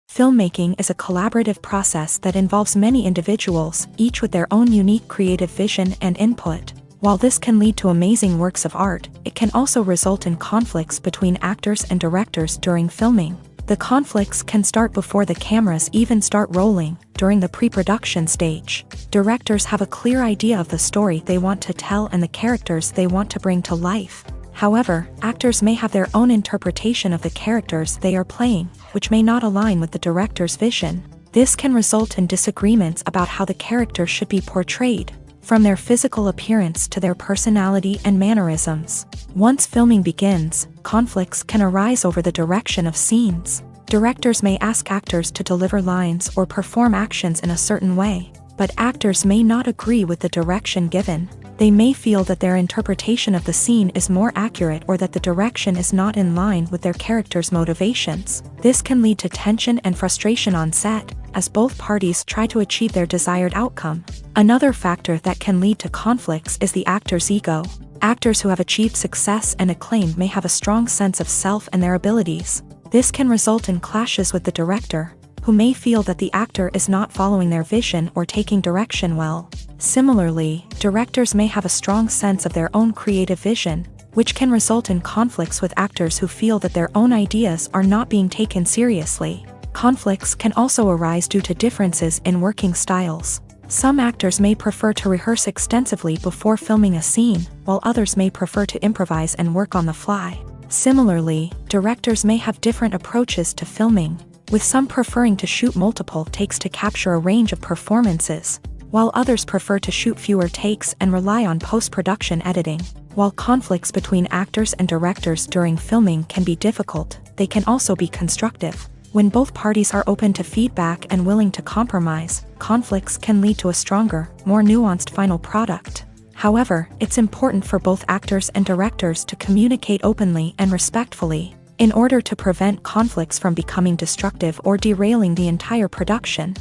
Filmmaking is a collaborative process that involves many individuals, each with their own unique creative vision and input. While this can lead to amazing works of art, it can also result in conflicts between actors and directors during filming. The conflicts can start before the cameras even start rolling, during the pre-production stage. Directors have a clear idea of the story they want to tell and the characters they want to bring to life. However, actors may have their own interpretation of the characters they are playing, which may not align with the director's vision. This can result in disagreements about how the character should be portrayed, from their physical appearance to their personality and mannerisms. Once filming begins, conflicts can arise over the direction of scenes. Directors may ask actors to deliver lines or perform actions in a certain way, but actors may not agree with the direction given. They may feel that their interpretation of the scene is more accurate or that the direction is not in line with their character's motivations. This can lead to tension and frustration on set, as both parties try to achieve their desired outcome. Another factor that can lead to conflicts is the actor's ego. Actors who have achieved success and acclaim may have a strong sense of self and their abilities. This can result in clashes with the director, who may feel that the actor is not following their vision or taking direction well. Similarly, directors may have a strong sense of their own creative vision, which can result in conflicts with actors who feel that their own ideas are not being taken seriously. Conflicts can also arise due to differences in working styles. Some actors may prefer to rehearse extensively before filming a scene, while others may prefer to improvise and work on the fly. Similarly, directors may have different approaches to filming, with some preferring to shoot multiple takes to capture a range of performances, while others prefer to shoot fewer takes and rely on post-production editing. While conflicts between actors and directors during filming can be difficult, they can also be constructive. When both parties are open to feedback and willing to compromise, conflicts can lead to a stronger, more nuanced final product. However, it's important for both actors and directors to communicate openly and respectfully, in order to prevent conflicts from becoming destructive or derailing the entire production.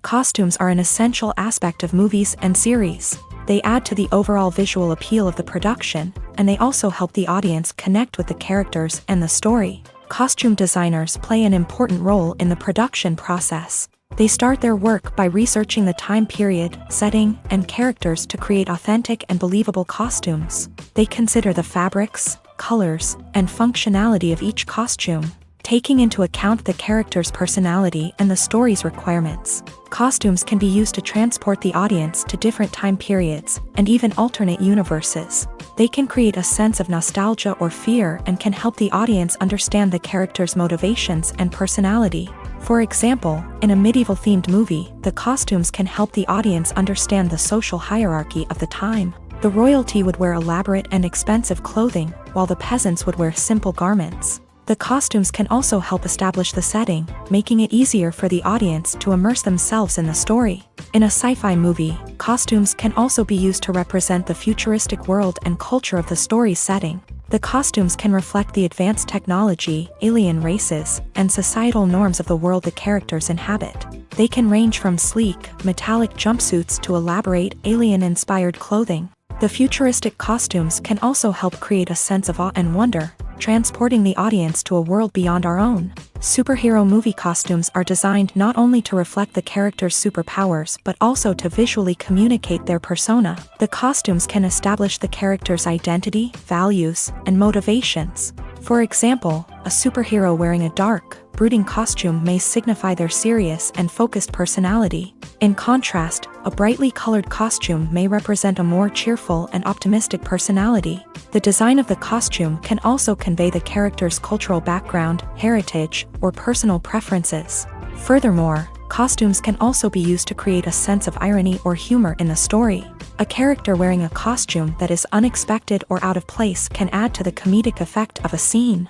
Costumes are an essential aspect of movies and series. They add to the overall visual appeal of the production, and they also help the audience connect with the characters and the story. Costume designers play an important role in the production process. They start their work by researching the time period, setting, and characters to create authentic and believable costumes. They consider the fabrics, colors, and functionality of each costume. taking into account the character's personality and the story's requirements. Costumes can be used to transport the audience to different time periods, and even alternate universes. They can create a sense of nostalgia or fear and can help the audience understand the character's motivations and personality. For example, in a medieval-themed movie, the costumes can help the audience understand the social hierarchy of the time. The royalty would wear elaborate and expensive clothing, while the peasants would wear simple garments. The costumes can also help establish the setting, making it easier for the audience to immerse themselves in the story. In a sci-fi movie, costumes can also be used to represent the futuristic world and culture of the story's setting. The costumes can reflect the advanced technology, alien races, and societal norms of the world the characters inhabit. They can range from sleek, metallic jumpsuits to elaborate, alien-inspired clothing. The futuristic costumes can also help create a sense of awe and wonder, transporting the audience to a world beyond our own. Superhero movie costumes are designed not only to reflect the character's superpowers but also to visually communicate their persona. The costumes can establish the character's identity, values, and motivations. For example, a superhero wearing a dark, brooding costume may signify their serious and focused personality. In contrast, a brightly colored costume may represent a more cheerful and optimistic personality. The design of the costume can also convey the character's cultural background, heritage, or personal preferences. Furthermore, costumes can also be used to create a sense of irony or humor in the story. A character wearing a costume that is unexpected or out of place can add to the comedic effect of a scene.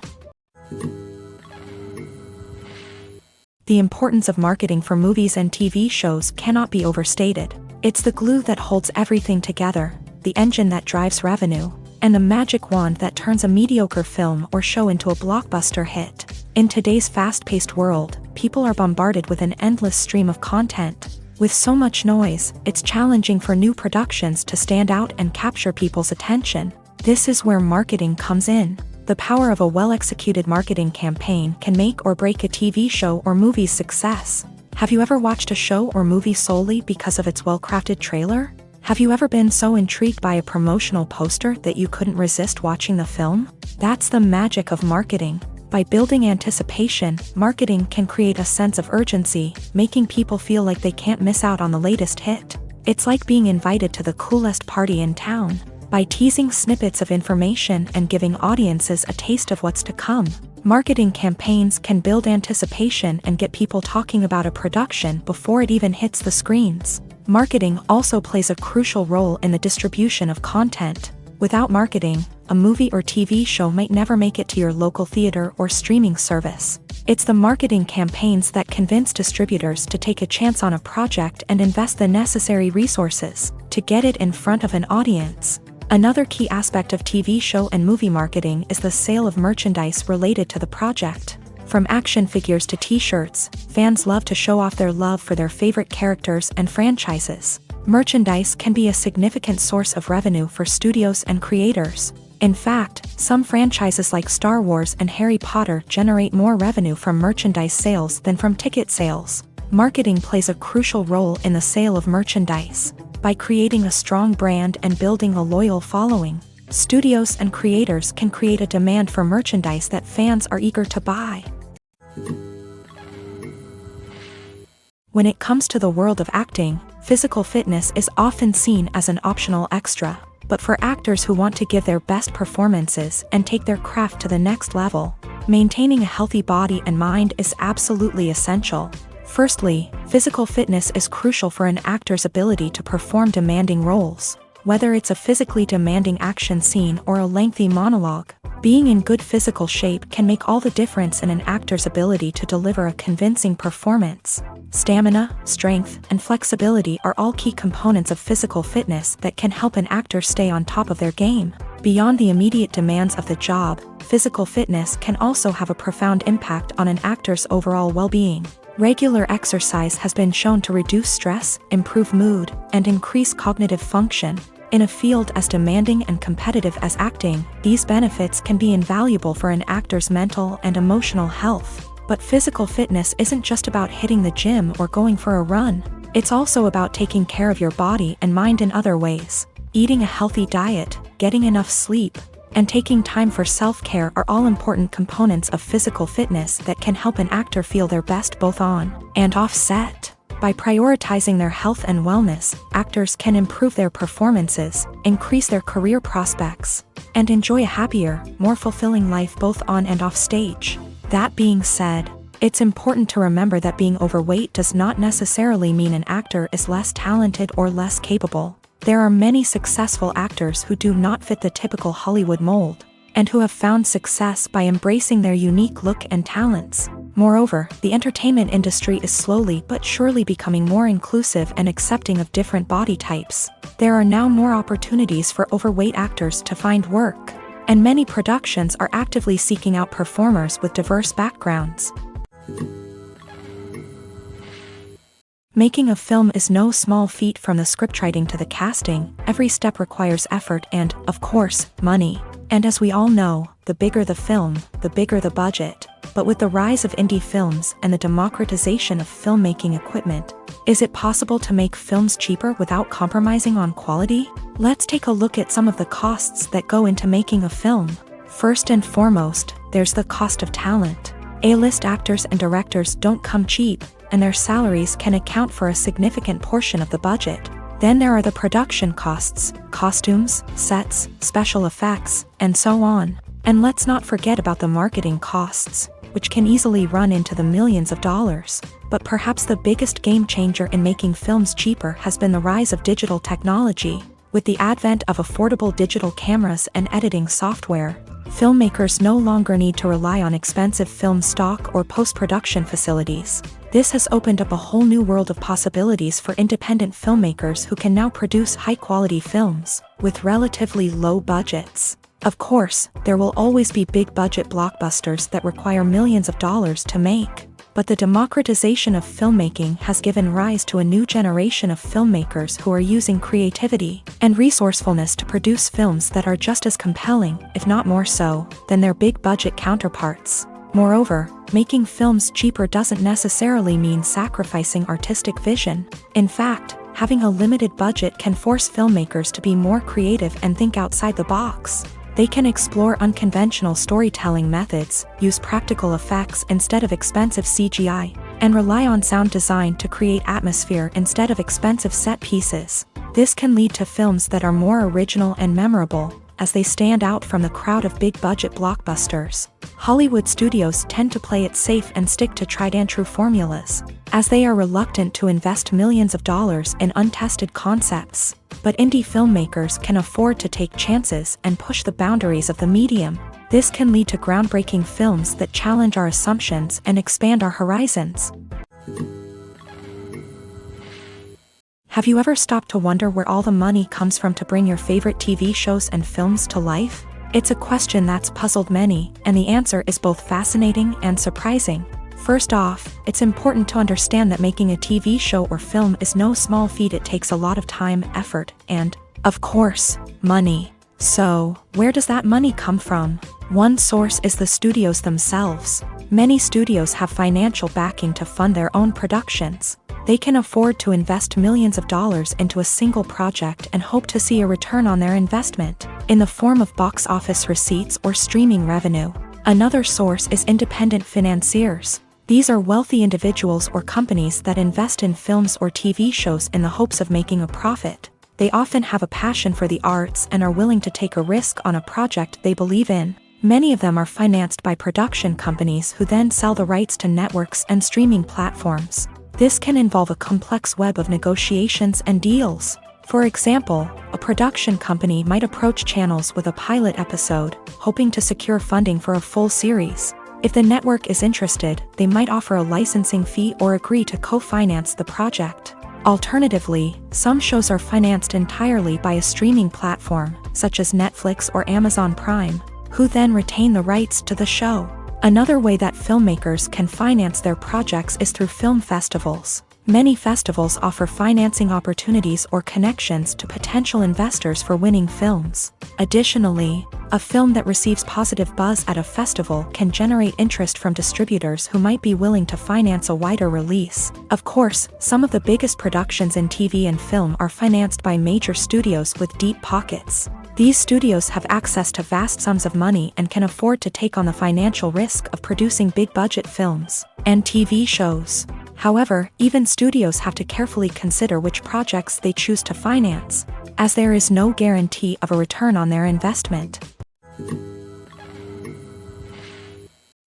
The importance of marketing for movies and TV shows cannot be overstated. It's the glue that holds everything together, the engine that drives revenue, and the magic wand that turns a mediocre film or show into a blockbuster hit. In today's fast-paced world, people are bombarded with an endless stream of content. With so much noise, it's challenging for new productions to stand out and capture people's attention. This is where marketing comes in. The power of a well-executed marketing campaign can make or break a TV show or movie's success. Have you ever watched a show or movie solely because of its well-crafted trailer? Have you ever been so intrigued by a promotional poster that you couldn't resist watching the film? That's the magic of marketing. By building anticipation, marketing can create a sense of urgency, making people feel like they can't miss out on the latest hit. It's like being invited to the coolest party in town. By teasing snippets of information and giving audiences a taste of what's to come, marketing campaigns can build anticipation and get people talking about a production before it even hits the screens. Marketing also plays a crucial role in the distribution of content. Without marketing, a movie or TV show might never make it to your local theater or streaming service. It's the marketing campaigns that convince distributors to take a chance on a project and invest the necessary resources to get it in front of an audience. Another key aspect of TV show and movie marketing is the sale of merchandise related to the project. From action figures to t-shirts, fans love to show off their love for their favorite characters and franchises. Merchandise can be a significant source of revenue for studios and creators. In fact, some franchises like Star Wars and Harry Potter generate more revenue from merchandise sales than from ticket sales. Marketing plays a crucial role in the sale of merchandise. By creating a strong brand and building a loyal following, studios and creators can create a demand for merchandise that fans are eager to buy. When it comes to the world of acting, physical fitness is often seen as an optional extra. But for actors who want to give their best performances and take their craft to the next level, maintaining a healthy body and mind is absolutely essential. Firstly, physical fitness is crucial for an actor's ability to perform demanding roles. Whether it's a physically demanding action scene or a lengthy monologue, being in good physical shape can make all the difference in an actor's ability to deliver a convincing performance. Stamina, strength, and flexibility are all key components of physical fitness that can help an actor stay on top of their game. Beyond the immediate demands of the job, physical fitness can also have a profound impact on an actor's overall well-being. Regular exercise has been shown to reduce stress, improve mood, and increase cognitive function. In a field as demanding and competitive as acting, these benefits can be invaluable for an actor's mental and emotional health. But physical fitness isn't just about hitting the gym or going for a run. It's also about taking care of your body and mind in other ways. Eating a healthy diet, getting enough sleep, and taking time for self-care are all important components of physical fitness that can help an actor feel their best both on and off set. By prioritizing their health and wellness, actors can improve their performances, increase their career prospects, and enjoy a happier, more fulfilling life both on and off stage. That being said, it's important to remember that being overweight does not necessarily mean an actor is less talented or less capable. There are many successful actors who do not fit the typical Hollywood mold, and who have found success by embracing their unique look and talents. Moreover, the entertainment industry is slowly but surely becoming more inclusive and accepting of different body types. There are now more opportunities for overweight actors to find work, and many productions are actively seeking out performers with diverse backgrounds. Making a film is no small feat. From the scriptwriting to the casting, every step requires effort and, of course, money. And as we all know, the bigger the film, the bigger the budget. But with the rise of indie films and the democratization of filmmaking equipment, is it possible to make films cheaper without compromising on quality? Let's take a look at some of the costs that go into making a film. First and foremost, there's the cost of talent. A-list actors and directors don't come cheap, and their salaries can account for a significant portion of the budget. Then there are the production costs, costumes, sets, special effects, and so on. And let's not forget about the marketing costs, which can easily run into the millions of dollars. But perhaps the biggest game changer in making films cheaper has been the rise of digital technology. With the advent of affordable digital cameras and editing software, filmmakers no longer need to rely on expensive film stock or post-production facilities. This has opened up a whole new world of possibilities for independent filmmakers who can now produce high-quality films with relatively low budgets. Of course, there will always be big-budget blockbusters that require millions of dollars to make. But the democratization of filmmaking has given rise to a new generation of filmmakers who are using creativity and resourcefulness to produce films that are just as compelling, if not more so, than their big-budget counterparts. Moreover, making films cheaper doesn't necessarily mean sacrificing artistic vision. In fact, having a limited budget can force filmmakers to be more creative and think outside the box. They can explore unconventional storytelling methods, use practical effects instead of expensive CGI, and rely on sound design to create atmosphere instead of expensive set pieces. This can lead to films that are more original and memorable, as they stand out from the crowd of big-budget blockbusters. Hollywood studios tend to play it safe and stick to tried-and-true formulas, as they are reluctant to invest millions of dollars in untested concepts. But indie filmmakers can afford to take chances and push the boundaries of the medium. This can lead to groundbreaking films that challenge our assumptions and expand our horizons. Have you ever stopped to wonder where all the money comes from to bring your favorite TV shows and films to life? It's a question that's puzzled many, and the answer is both fascinating and surprising. First off, it's important to understand that making a TV show or film is no small feat. It takes a lot of time, effort, and, of course, money. So, where does that money come from? One source is the studios themselves. Many studios have financial backing to fund their own productions. They can afford to invest millions of dollars into a single project and hope to see a return on their investment, in the form of box office receipts or streaming revenue. Another source is independent financiers. These are wealthy individuals or companies that invest in films or TV shows in the hopes of making a profit. They often have a passion for the arts and are willing to take a risk on a project they believe in. Many of them are financed by production companies who then sell the rights to networks and streaming platforms. This can involve a complex web of negotiations and deals. For example, a production company might approach channels with a pilot episode, hoping to secure funding for a full series. If the network is interested, they might offer a licensing fee or agree to co-finance the project. Alternatively, some shows are financed entirely by a streaming platform, such as Netflix or Amazon Prime, who then retain the rights to the show. Another way that filmmakers can finance their projects is through film festivals. Many festivals offer financing opportunities or connections to potential investors for winning films. Additionally, a film that receives positive buzz at a festival can generate interest from distributors who might be willing to finance a wider release. Of course, some of the biggest productions in TV and film are financed by major studios with deep pockets. These studios have access to vast sums of money and can afford to take on the financial risk of producing big-budget films and TV shows. However, even studios have to carefully consider which projects they choose to finance, as there is no guarantee of a return on their investment.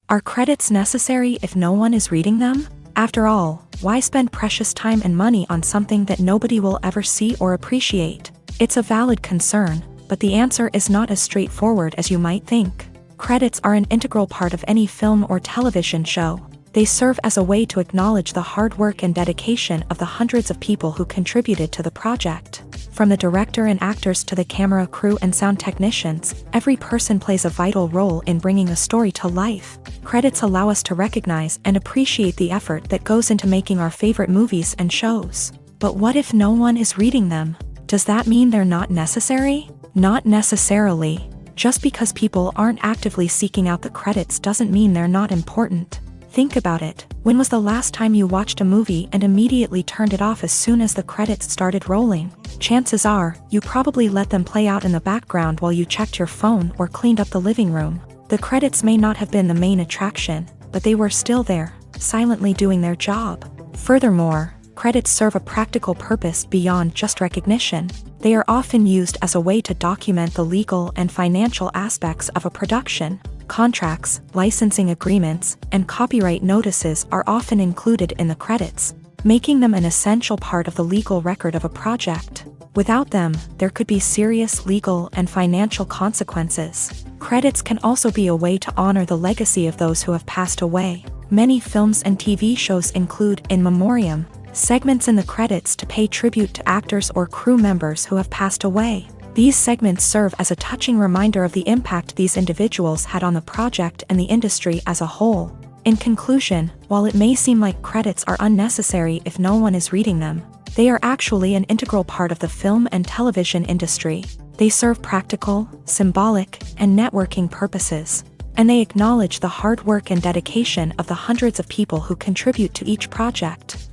Are credits necessary if no one is reading them? After all, why spend precious time and money on something that nobody will ever see or appreciate? It's a valid concern, but the answer is not as straightforward as you might think. Credits are an integral part of any film or television show. They serve as a way to acknowledge the hard work and dedication of the hundreds of people who contributed to the project. From the director and actors to the camera crew and sound technicians, every person plays a vital role in bringing a story to life. Credits allow us to recognize and appreciate the effort that goes into making our favorite movies and shows. But what if no one is reading them? Does that mean they're not necessary? Not necessarily. Just because people aren't actively seeking out the credits doesn't mean they're not important. Think about it. When was the last time you watched a movie and immediately turned it off as soon as the credits started rolling? Chances are, you probably let them play out in the background while you checked your phone or cleaned up the living room. The credits may not have been the main attraction, but they were still there, silently doing their job. Furthermore, credits serve a practical purpose beyond just recognition. They are often used as a way to document the legal and financial aspects of a production. Contracts, licensing agreements, and copyright notices are often included in the credits, making them an essential part of the legal record of a project. Without them, there could be serious legal and financial consequences. Credits can also be a way to honor the legacy of those who have passed away. Many films and TV shows include in memoriam segments in the credits to pay tribute to actors or crew members who have passed away. These segments serve as a touching reminder of the impact these individuals had on the project and the industry as a whole. In conclusion, while it may seem like credits are unnecessary if no one is reading them, they are actually an integral part of the film and television industry. They serve practical, symbolic, and networking purposes, and they acknowledge the hard work and dedication of the hundreds of people who contribute to each project.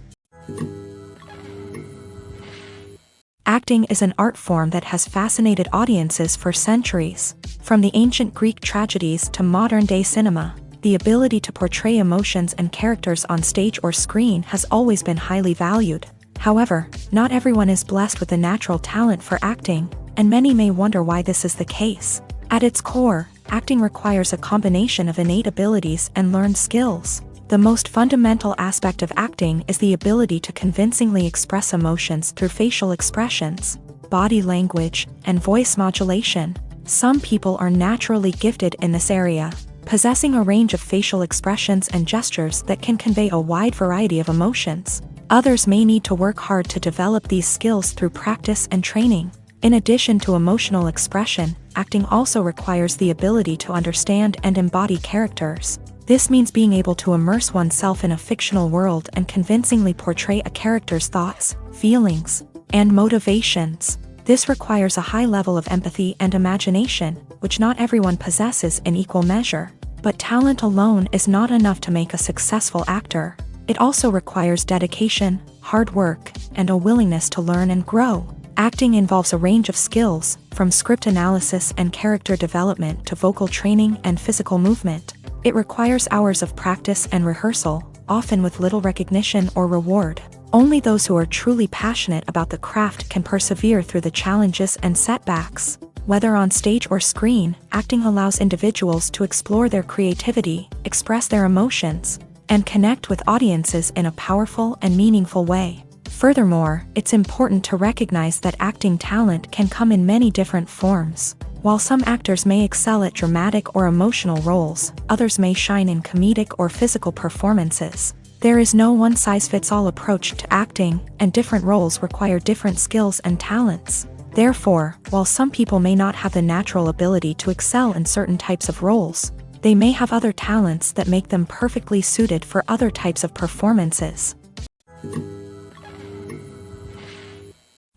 Acting is an art form that has fascinated audiences for centuries. From the ancient Greek tragedies to modern-day cinema, the ability to portray emotions and characters on stage or screen has always been highly valued. However, not everyone is blessed with the natural talent for acting, and many may wonder why this is the case. At its core, acting requires a combination of innate abilities and learned skills. The most fundamental aspect of acting is the ability to convincingly express emotions through facial expressions, body language, and voice modulation. Some people are naturally gifted in this area, possessing a range of facial expressions and gestures that can convey a wide variety of emotions. Others may need to work hard to develop these skills through practice and training. In addition to emotional expression, acting also requires the ability to understand and embody characters. This means being able to immerse oneself in a fictional world and convincingly portray a character's thoughts, feelings, and motivations. This requires a high level of empathy and imagination, which not everyone possesses in equal measure. But talent alone is not enough to make a successful actor. It also requires dedication, hard work, and a willingness to learn and grow. Acting involves a range of skills, from script analysis and character development to vocal training and physical movement. It requires hours of practice and rehearsal, often with little recognition or reward. Only those who are truly passionate about the craft can persevere through the challenges and setbacks. Whether on stage or screen, acting allows individuals to explore their creativity, express their emotions, and connect with audiences in a powerful and meaningful way. Furthermore, it's important to recognize that acting talent can come in many different forms. While some actors may excel at dramatic or emotional roles, others may shine in comedic or physical performances. There is no one-size-fits-all approach to acting, and different roles require different skills and talents. Therefore, while some people may not have the natural ability to excel in certain types of roles, they may have other talents that make them perfectly suited for other types of performances.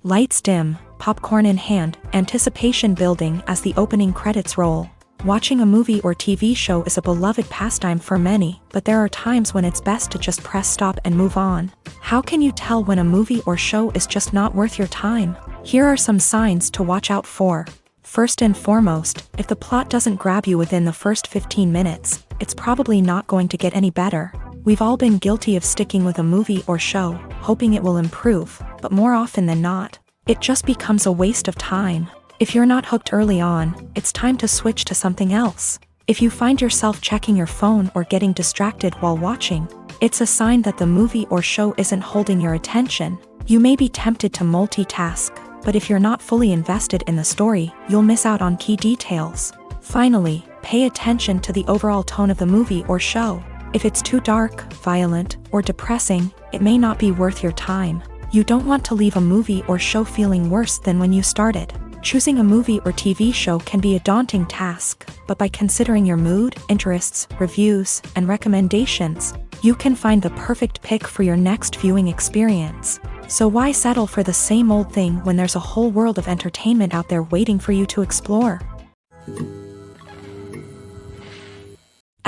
Lights dim, popcorn in hand, anticipation building as the opening credits roll. Watching a movie or TV show is a beloved pastime for many, but there are times when it's best to just press stop and move on. How can you tell when a movie or show is just not worth your time? Here are some signs to watch out for. First and foremost, if the plot doesn't grab you within the first 15 minutes, it's probably not going to get any better. We've all been guilty of sticking with a movie or show, hoping it will improve, but more often than not, it just becomes a waste of time. If you're not hooked early on, it's time to switch to something else. If you find yourself checking your phone or getting distracted while watching, it's a sign that the movie or show isn't holding your attention. You may be tempted to multitask, but if you're not fully invested in the story, you'll miss out on key details. Finally, pay attention to the overall tone of the movie or show. If it's too dark, violent, or depressing, it may not be worth your time. You don't want to leave a movie or show feeling worse than when you started. Choosing a movie or TV show can be a daunting task, but by considering your mood, interests, reviews, and recommendations, you can find the perfect pick for your next viewing experience. So why settle for the same old thing when there's a whole world of entertainment out there waiting for you to explore?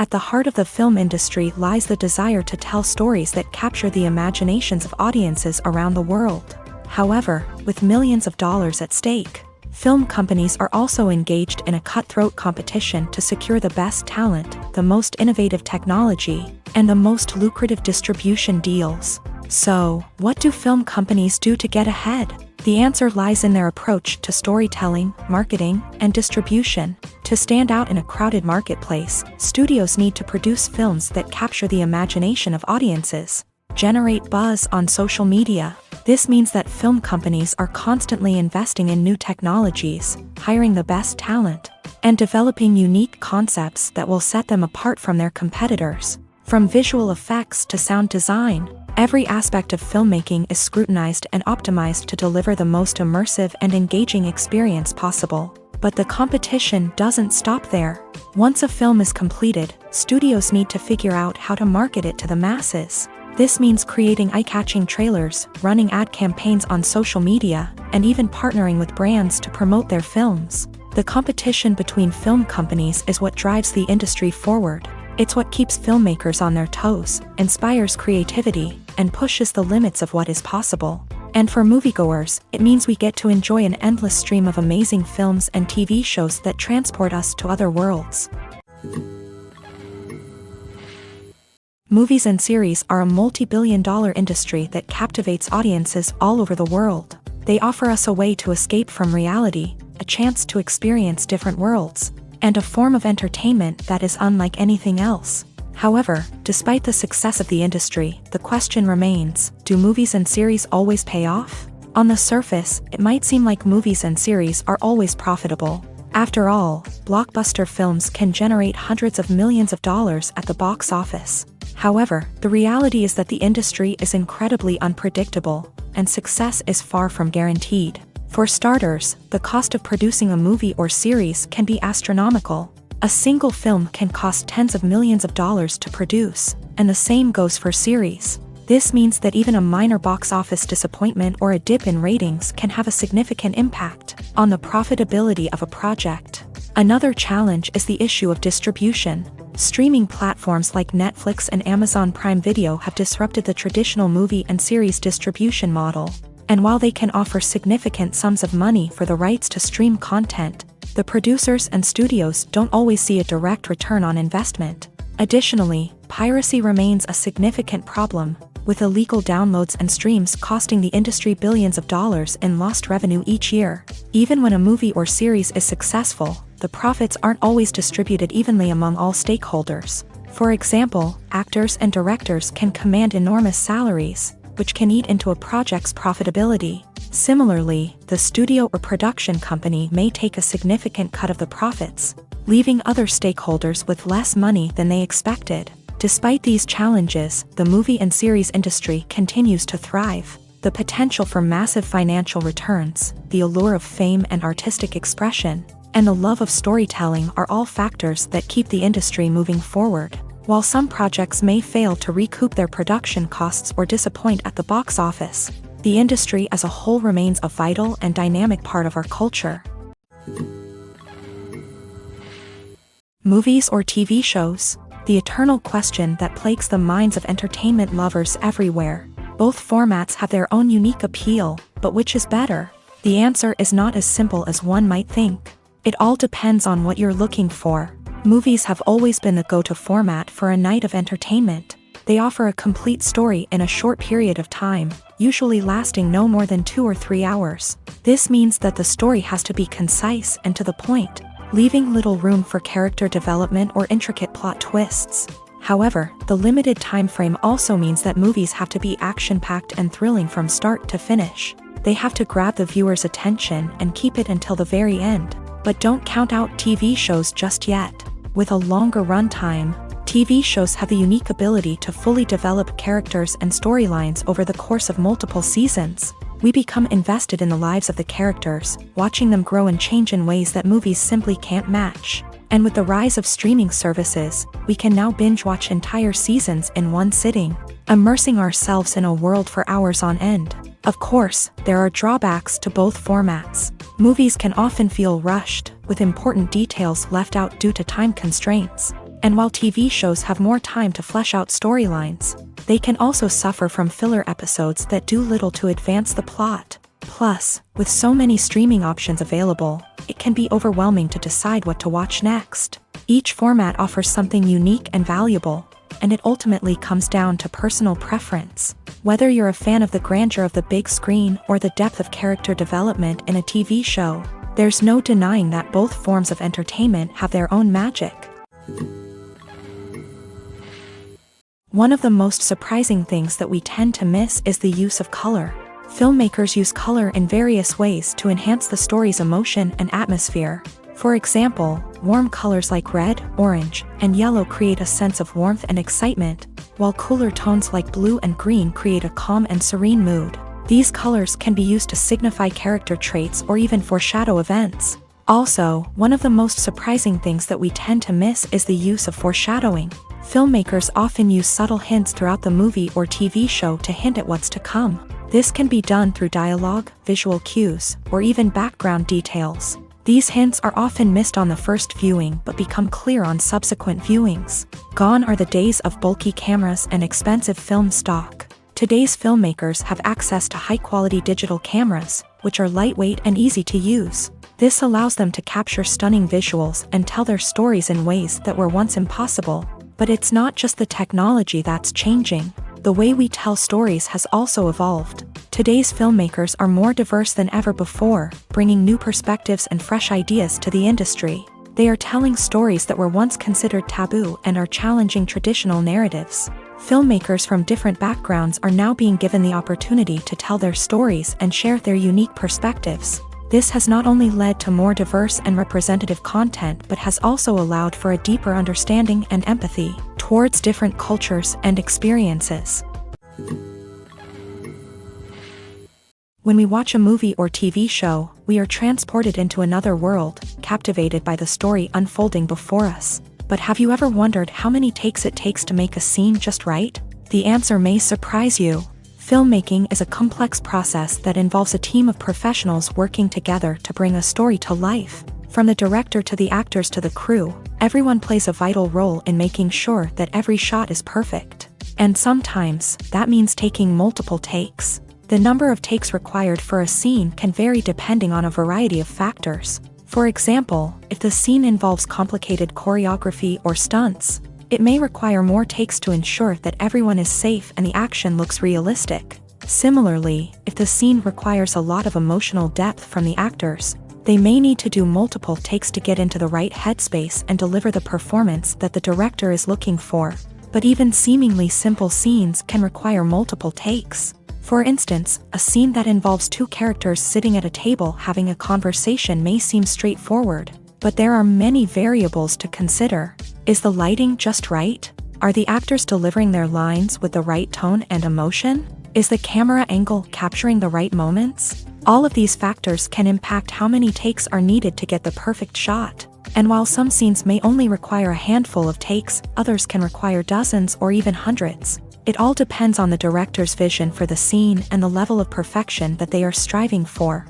At the heart of the film industry lies the desire to tell stories that capture the imaginations of audiences around the world. However, with millions of dollars at stake, film companies are also engaged in a cutthroat competition to secure the best talent, the most innovative technology, and the most lucrative distribution deals. So, what do film companies do to get ahead? The answer lies in their approach to storytelling, marketing, and distribution. To stand out in a crowded marketplace, studios need to produce films that capture the imagination of audiences, generate buzz on social media. This means that film companies are constantly investing in new technologies, hiring the best talent, and developing unique concepts that will set them apart from their competitors. From visual effects to sound design, every aspect of filmmaking is scrutinized and optimized to deliver the most immersive and engaging experience possible. But the competition doesn't stop there. Once a film is completed, studios need to figure out how to market it to the masses. This means creating eye-catching trailers, running ad campaigns on social media, and even partnering with brands to promote their films. The competition between film companies is what drives the industry forward. It's what keeps filmmakers on their toes, inspires creativity, and pushes the limits of what is possible. And for moviegoers, it means we get to enjoy an endless stream of amazing films and TV shows that transport us to other worlds. Movies and series are a multi-billion-dollar industry that captivates audiences all over the world. They offer us a way to escape from reality, a chance to experience different worlds, and a form of entertainment that is unlike anything else. However, despite the success of the industry, the question remains, do movies and series always pay off? On the surface, it might seem like movies and series are always profitable. After all, blockbuster films can generate hundreds of millions of dollars at the box office. However, the reality is that the industry is incredibly unpredictable, and success is far from guaranteed. For starters, the cost of producing a movie or series can be astronomical. A single film can cost tens of millions of dollars to produce, and the same goes for series. This means that even a minor box office disappointment or a dip in ratings can have a significant impact on the profitability of a project. Another challenge is the issue of distribution. Streaming platforms like Netflix and Amazon Prime Video have disrupted the traditional movie and series distribution model. And while they can offer significant sums of money for the rights to stream content, the producers and studios don't always see a direct return on investment. Additionally, piracy remains a significant problem, with illegal downloads and streams costing the industry billions of dollars in lost revenue each year. Even when a movie or series is successful, the profits aren't always distributed evenly among all stakeholders. For example, actors and directors can command enormous salaries, which can eat into a project's profitability. Similarly, the studio or production company may take a significant cut of the profits, leaving other stakeholders with less money than they expected. Despite these challenges, the movie and series industry continues to thrive. The potential for massive financial returns, the allure of fame and artistic expression, and the love of storytelling are all factors that keep the industry moving forward. While some projects may fail to recoup their production costs or disappoint at the box office, the industry as a whole remains a vital and dynamic part of our culture. Movies or TV shows? The eternal question that plagues the minds of entertainment lovers everywhere. Both formats have their own unique appeal, but which is better? The answer is not as simple as one might think. It all depends on what you're looking for. Movies have always been the go-to format for a night of entertainment. They offer a complete story in a short period of time, usually lasting no more than 2 or 3 hours. This means that the story has to be concise and to the point, leaving little room for character development or intricate plot twists. However, the limited time frame also means that movies have to be action-packed and thrilling from start to finish. They have to grab the viewer's attention and keep it until the very end. But don't count out TV shows just yet. With a longer runtime, TV shows have the unique ability to fully develop characters and storylines over the course of multiple seasons. We become invested in the lives of the characters, watching them grow and change in ways that movies simply can't match. And with the rise of streaming services, we can now binge-watch entire seasons in one sitting, immersing ourselves in a world for hours on end. Of course, there are drawbacks to both formats. Movies can often feel rushed, with important details left out due to time constraints. And while TV shows have more time to flesh out storylines, they can also suffer from filler episodes that do little to advance the plot. Plus, with so many streaming options available, it can be overwhelming to decide what to watch next. Each format offers something unique and valuable, and it ultimately comes down to personal preference. Whether you're a fan of the grandeur of the big screen or the depth of character development in a TV show, there's no denying that both forms of entertainment have their own magic. One of the most surprising things that we tend to miss is the use of color. Filmmakers use color in various ways to enhance the story's emotion and atmosphere. For example, warm colors like red, orange, and yellow create a sense of warmth and excitement, while cooler tones like blue and green create a calm and serene mood. These colors can be used to signify character traits or even foreshadow events. Also, one of the most surprising things that we tend to miss is the use of foreshadowing. Filmmakers often use subtle hints throughout the movie or TV show to hint at what's to come. This can be done through dialogue, visual cues, or even background details. These hints are often missed on the first viewing but become clear on subsequent viewings. Gone are the days of bulky cameras and expensive film stock. Today's filmmakers have access to high-quality digital cameras, which are lightweight and easy to use. This allows them to capture stunning visuals and tell their stories in ways that were once impossible. But it's not just the technology that's changing. The way we tell stories has also evolved. Today's filmmakers are more diverse than ever before, bringing new perspectives and fresh ideas to the industry. They are telling stories that were once considered taboo and are challenging traditional narratives. Filmmakers from different backgrounds are now being given the opportunity to tell their stories and share their unique perspectives. This has not only led to more diverse and representative content but has also allowed for a deeper understanding and empathy towards different cultures and experiences. When we watch a movie or TV show, we are transported into another world, captivated by the story unfolding before us. But have you ever wondered how many takes it takes to make a scene just right? The answer may surprise you. Filmmaking is a complex process that involves a team of professionals working together to bring a story to life. From the director to the actors to the crew, everyone plays a vital role in making sure that every shot is perfect. And sometimes, that means taking multiple takes. The number of takes required for a scene can vary depending on a variety of factors. For example, if the scene involves complicated choreography or stunts, it may require more takes to ensure that everyone is safe and the action looks realistic. Similarly, if the scene requires a lot of emotional depth from the actors, they may need to do multiple takes to get into the right headspace and deliver the performance that the director is looking for. But even seemingly simple scenes can require multiple takes. For instance, a scene that involves two characters sitting at a table having a conversation may seem straightforward, but there are many variables to consider. Is the lighting just right? Are the actors delivering their lines with the right tone and emotion? Is the camera angle capturing the right moments? All of these factors can impact how many takes are needed to get the perfect shot. And while some scenes may only require a handful of takes, others can require dozens or even hundreds. It all depends on the director's vision for the scene and the level of perfection that they are striving for.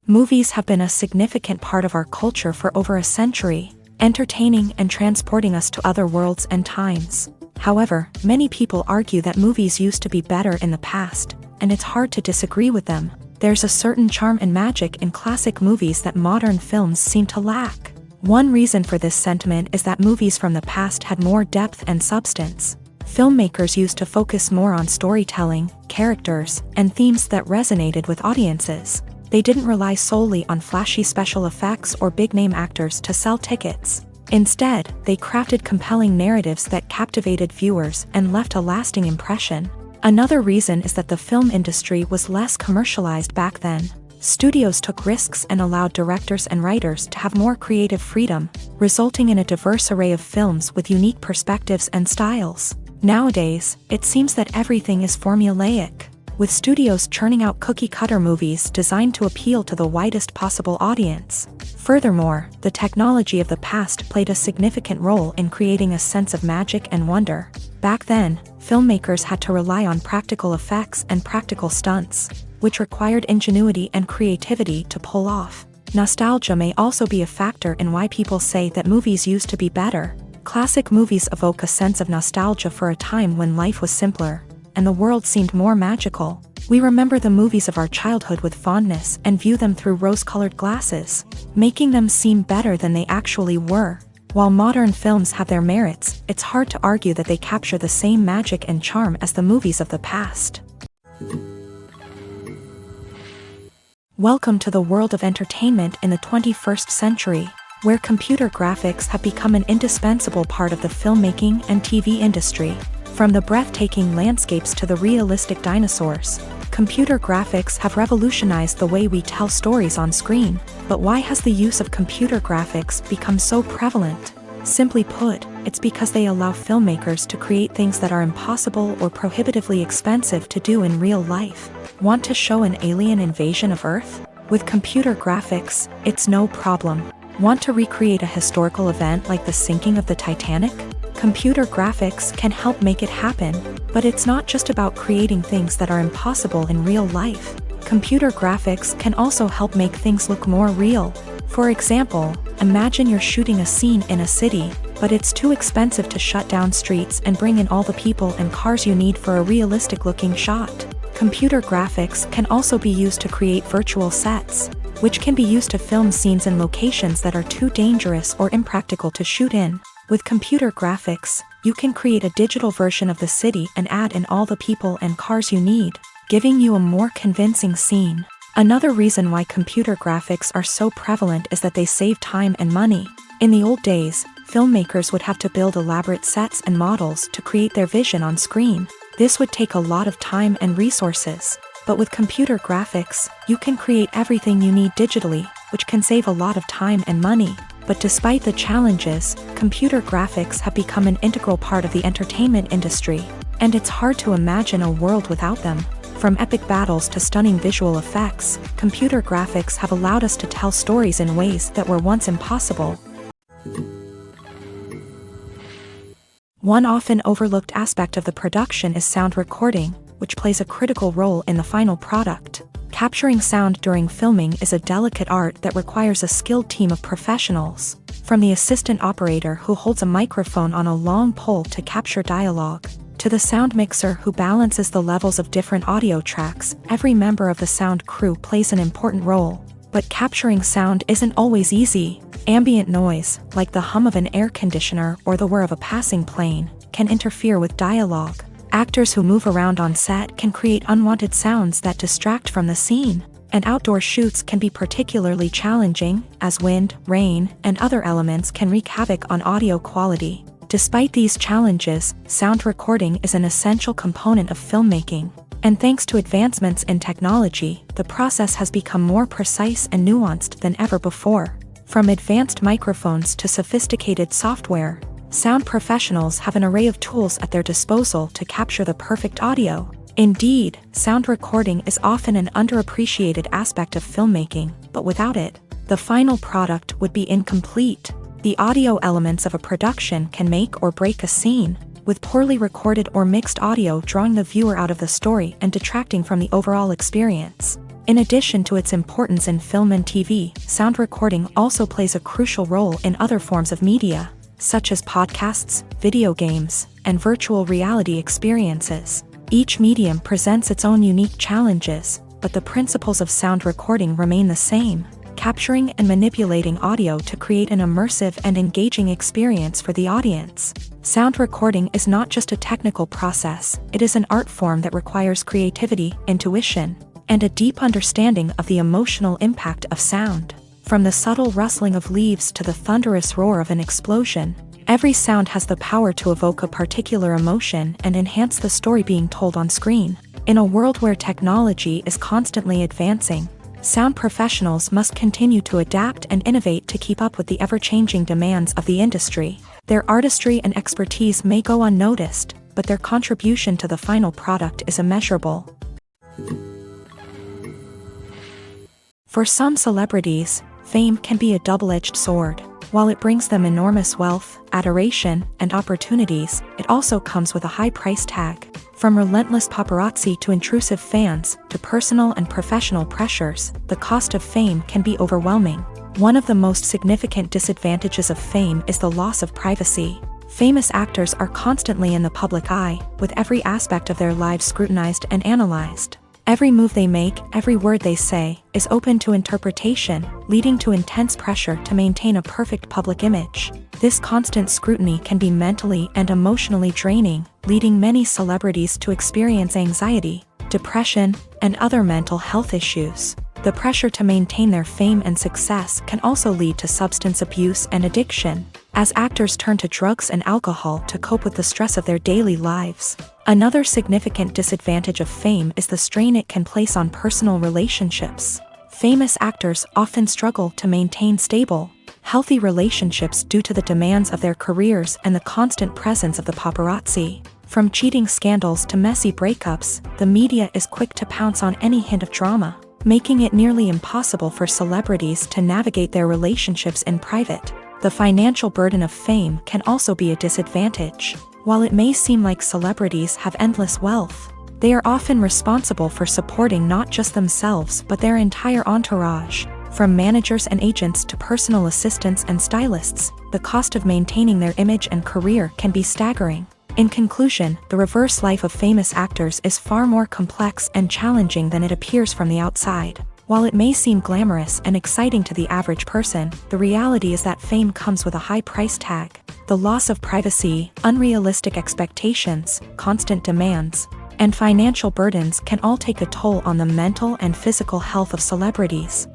Movies have been a significant part of our culture for over a century, entertaining and transporting us to other worlds and times. However, many people argue that movies used to be better in the past, and it's hard to disagree with them. There's a certain charm and magic in classic movies that modern films seem to lack. One reason for this sentiment is that movies from the past had more depth and substance. Filmmakers used to focus more on storytelling, characters, and themes that resonated with audiences. They didn't rely solely on flashy special effects or big-name actors to sell tickets. Instead, they crafted compelling narratives that captivated viewers and left a lasting impression. Another reason is that the film industry was less commercialized back then. Studios took risks and allowed directors and writers to have more creative freedom, resulting in a diverse array of films with unique perspectives and styles. Nowadays, it seems that everything is formulaic, with studios churning out cookie-cutter movies designed to appeal to the widest possible audience. Furthermore, the technology of the past played a significant role in creating a sense of magic and wonder. Back then, filmmakers had to rely on practical effects and practical stunts, which required ingenuity and creativity to pull off. Nostalgia may also be a factor in why people say that movies used to be better. Classic movies evoke a sense of nostalgia for a time when life was simpler, and the world seemed more magical. We remember the movies of our childhood with fondness and view them through rose-colored glasses, making them seem better than they actually were. While modern films have their merits, it's hard to argue that they capture the same magic and charm as the movies of the past. Welcome to the world of entertainment in the 21st century, where computer graphics have become an indispensable part of the filmmaking and TV industry. From the breathtaking landscapes to the realistic dinosaurs, computer graphics have revolutionized the way we tell stories on screen. But why has the use of computer graphics become so prevalent? Simply put, it's because they allow filmmakers to create things that are impossible or prohibitively expensive to do in real life. Want to show an alien invasion of Earth? With computer graphics, it's no problem. Want to recreate a historical event like the sinking of the Titanic? Computer graphics can help make it happen, but it's not just about creating things that are impossible in real life. Computer graphics can also help make things look more real. For example, imagine you're shooting a scene in a city, but it's too expensive to shut down streets and bring in all the people and cars you need for a realistic-looking shot. Computer graphics can also be used to create virtual sets, which can be used to film scenes in locations that are too dangerous or impractical to shoot in. With computer graphics, you can create a digital version of the city and add in all the people and cars you need, giving you a more convincing scene. Another reason why computer graphics are so prevalent is that they save time and money. In the old days, filmmakers would have to build elaborate sets and models to create their vision on screen. This would take a lot of time and resources. But with computer graphics, you can create everything you need digitally, which can save a lot of time and money. But despite the challenges, computer graphics have become an integral part of the entertainment industry, and it's hard to imagine a world without them. From epic battles to stunning visual effects, computer graphics have allowed us to tell stories in ways that were once impossible. One often overlooked aspect of the production is sound recording, which plays a critical role in the final product. Capturing sound during filming is a delicate art that requires a skilled team of professionals. From the assistant operator who holds a microphone on a long pole to capture dialogue, to the sound mixer who balances the levels of different audio tracks, every member of the sound crew plays an important role. But capturing sound isn't always easy. Ambient noise, like the hum of an air conditioner or the whir of a passing plane, can interfere with dialogue. Actors who move around on set can create unwanted sounds that distract from the scene, and outdoor shoots can be particularly challenging, as wind, rain, and other elements can wreak havoc on audio quality. Despite these challenges, sound recording is an essential component of filmmaking, and thanks to advancements in technology, the process has become more precise and nuanced than ever before. From advanced microphones to sophisticated software, sound professionals have an array of tools at their disposal to capture the perfect audio. Indeed, sound recording is often an underappreciated aspect of filmmaking, but without it, the final product would be incomplete. The audio elements of a production can make or break a scene, with poorly recorded or mixed audio drawing the viewer out of the story and detracting from the overall experience. In addition to its importance in film and TV, sound recording also plays a crucial role in other forms of media, such as podcasts, video games, and virtual reality experiences. Each medium presents its own unique challenges, but the principles of sound recording remain the same, capturing and manipulating audio to create an immersive and engaging experience for the audience. Sound recording is not just a technical process, it is an art form that requires creativity, intuition, and a deep understanding of the emotional impact of sound. From the subtle rustling of leaves to the thunderous roar of an explosion, every sound has the power to evoke a particular emotion and enhance the story being told on screen. In a world where technology is constantly advancing, sound professionals must continue to adapt and innovate to keep up with the ever-changing demands of the industry. Their artistry and expertise may go unnoticed, but their contribution to the final product is immeasurable. For some celebrities, fame can be a double-edged sword. While it brings them enormous wealth, adoration, and opportunities, it also comes with a high price tag. From relentless paparazzi to intrusive fans, to personal and professional pressures, the cost of fame can be overwhelming. One of the most significant disadvantages of fame is the loss of privacy. Famous actors are constantly in the public eye, with every aspect of their lives scrutinized and analyzed. Every move they make, every word they say, is open to interpretation, leading to intense pressure to maintain a perfect public image. This constant scrutiny can be mentally and emotionally draining, leading many celebrities to experience anxiety, depression, and other mental health issues. The pressure to maintain their fame and success can also lead to substance abuse and addiction, as actors turn to drugs and alcohol to cope with the stress of their daily lives. Another significant disadvantage of fame is the strain it can place on personal relationships. Famous actors often struggle to maintain stable, healthy relationships due to the demands of their careers and the constant presence of the paparazzi. From cheating scandals to messy breakups, the media is quick to pounce on any hint of drama, making it nearly impossible for celebrities to navigate their relationships in private. The financial burden of fame can also be a disadvantage. While it may seem like celebrities have endless wealth, they are often responsible for supporting not just themselves but their entire entourage. From managers and agents to personal assistants and stylists, the cost of maintaining their image and career can be staggering. In conclusion, the reverse life of famous actors is far more complex and challenging than it appears from the outside. While it may seem glamorous and exciting to the average person, the reality is that fame comes with a high price tag. The loss of privacy, unrealistic expectations, constant demands, and financial burdens can all take a toll on the mental and physical health of celebrities.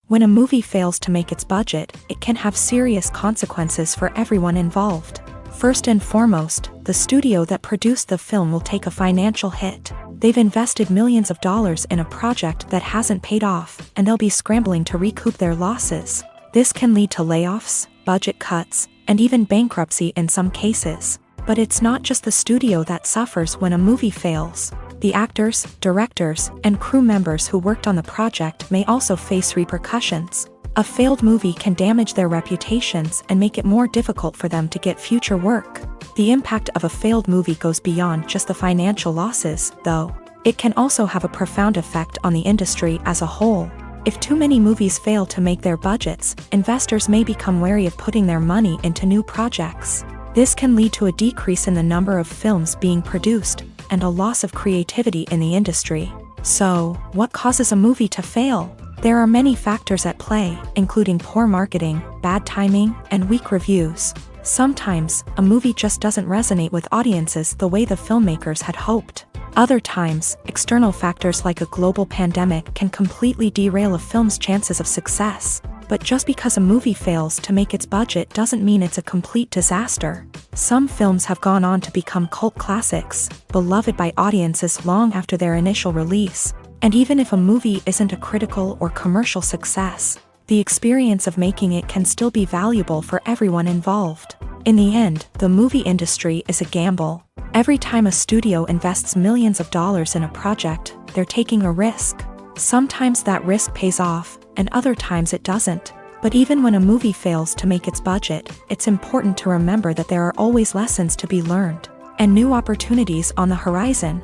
When a movie fails to make its budget, it can have serious consequences for everyone involved. First and foremost, the studio that produced the film will take a financial hit. They've invested millions of dollars in a project that hasn't paid off, and they'll be scrambling to recoup their losses. This can lead to layoffs, budget cuts, and even bankruptcy in some cases. But it's not just the studio that suffers when a movie fails. The actors, directors, and crew members who worked on the project may also face repercussions. A failed movie can damage their reputations and make it more difficult for them to get future work. The impact of a failed movie goes beyond just the financial losses, though. It can also have a profound effect on the industry as a whole. If too many movies fail to make their budgets, investors may become wary of putting their money into new projects. This can lead to a decrease in the number of films being produced, and a loss of creativity in the industry. So, what causes a movie to fail? There are many factors at play, including poor marketing, bad timing, and weak reviews. Sometimes, a movie just doesn't resonate with audiences the way the filmmakers had hoped. Other times, external factors like a global pandemic can completely derail a film's chances of success. But just because a movie fails to make its budget doesn't mean it's a complete disaster. Some films have gone on to become cult classics, beloved by audiences long after their initial release. And even if a movie isn't a critical or commercial success, the experience of making it can still be valuable for everyone involved. In the end, the movie industry is a gamble. Every time a studio invests millions of dollars in a project, they're taking a risk. Sometimes that risk pays off, and other times it doesn't. But even when a movie fails to make its budget, it's important to remember that there are always lessons to be learned, and new opportunities on the horizon.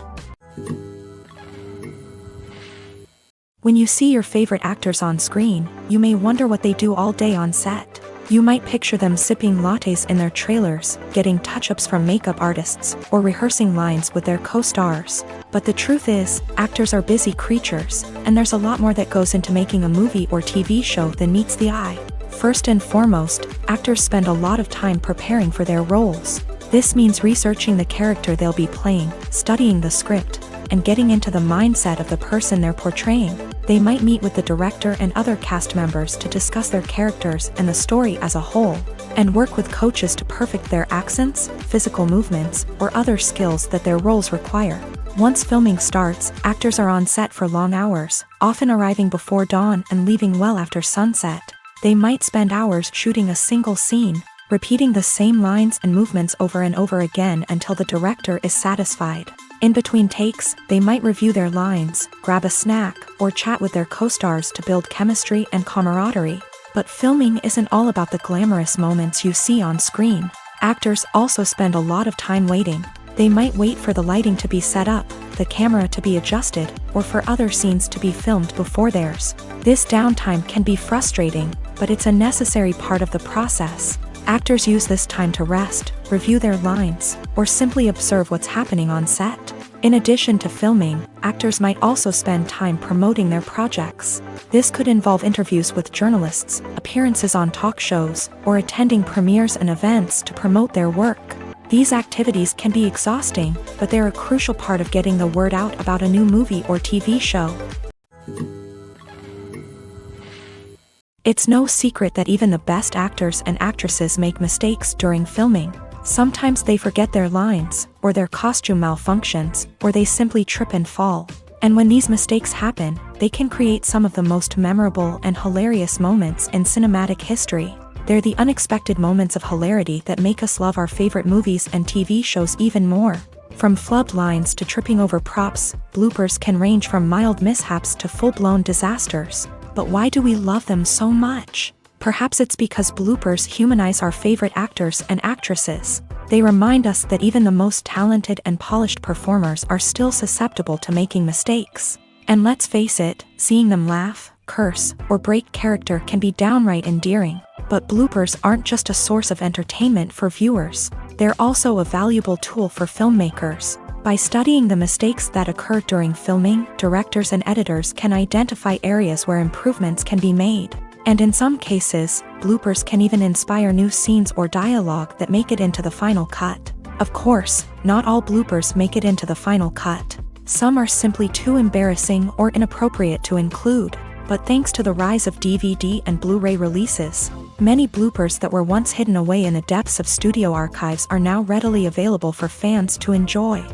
When you see your favorite actors on screen, you may wonder what they do all day on set. You might picture them sipping lattes in their trailers, getting touch-ups from makeup artists, or rehearsing lines with their co-stars. But the truth is, actors are busy creatures, and there's a lot more that goes into making a movie or TV show than meets the eye. First and foremost, actors spend a lot of time preparing for their roles. This means researching the character they'll be playing, studying the script, and getting into the mindset of the person they're portraying. They might meet with the director and other cast members to discuss their characters and the story as a whole, and work with coaches to perfect their accents, physical movements, or other skills that their roles require. Once filming starts, actors are on set for long hours, often arriving before dawn and leaving well after sunset. They might spend hours shooting a single scene, repeating the same lines and movements over and over again until the director is satisfied. In between takes, they might review their lines, grab a snack, or chat with their co-stars to build chemistry and camaraderie. But filming isn't all about the glamorous moments you see on screen. Actors also spend a lot of time waiting. They might wait for the lighting to be set up, the camera to be adjusted, or for other scenes to be filmed before theirs. This downtime can be frustrating, but it's a necessary part of the process. Actors use this time to rest, review their lines, or simply observe what's happening on set. In addition to filming, actors might also spend time promoting their projects. This could involve interviews with journalists, appearances on talk shows, or attending premieres and events to promote their work. These activities can be exhausting, but they're a crucial part of getting the word out about a new movie or TV show. It's no secret that even the best actors and actresses make mistakes during filming. Sometimes they forget their lines, or their costume malfunctions, or they simply trip and fall. And when these mistakes happen, they can create some of the most memorable and hilarious moments in cinematic history. They're the unexpected moments of hilarity that make us love our favorite movies and TV shows even more. From flubbed lines to tripping over props, bloopers can range from mild mishaps to full-blown disasters. But why do we love them so much? Perhaps it's because bloopers humanize our favorite actors and actresses. They remind us that even the most talented and polished performers are still susceptible to making mistakes. And let's face it, seeing them laugh, curse, or break character can be downright endearing. But bloopers aren't just a source of entertainment for viewers. They're also a valuable tool for filmmakers. By studying the mistakes that occur during filming, directors and editors can identify areas where improvements can be made. And in some cases, bloopers can even inspire new scenes or dialogue that make it into the final cut. Of course, not all bloopers make it into the final cut. Some are simply too embarrassing or inappropriate to include. But thanks to the rise of DVD and Blu-ray releases, many bloopers that were once hidden away in the depths of studio archives are now readily available for fans to enjoy.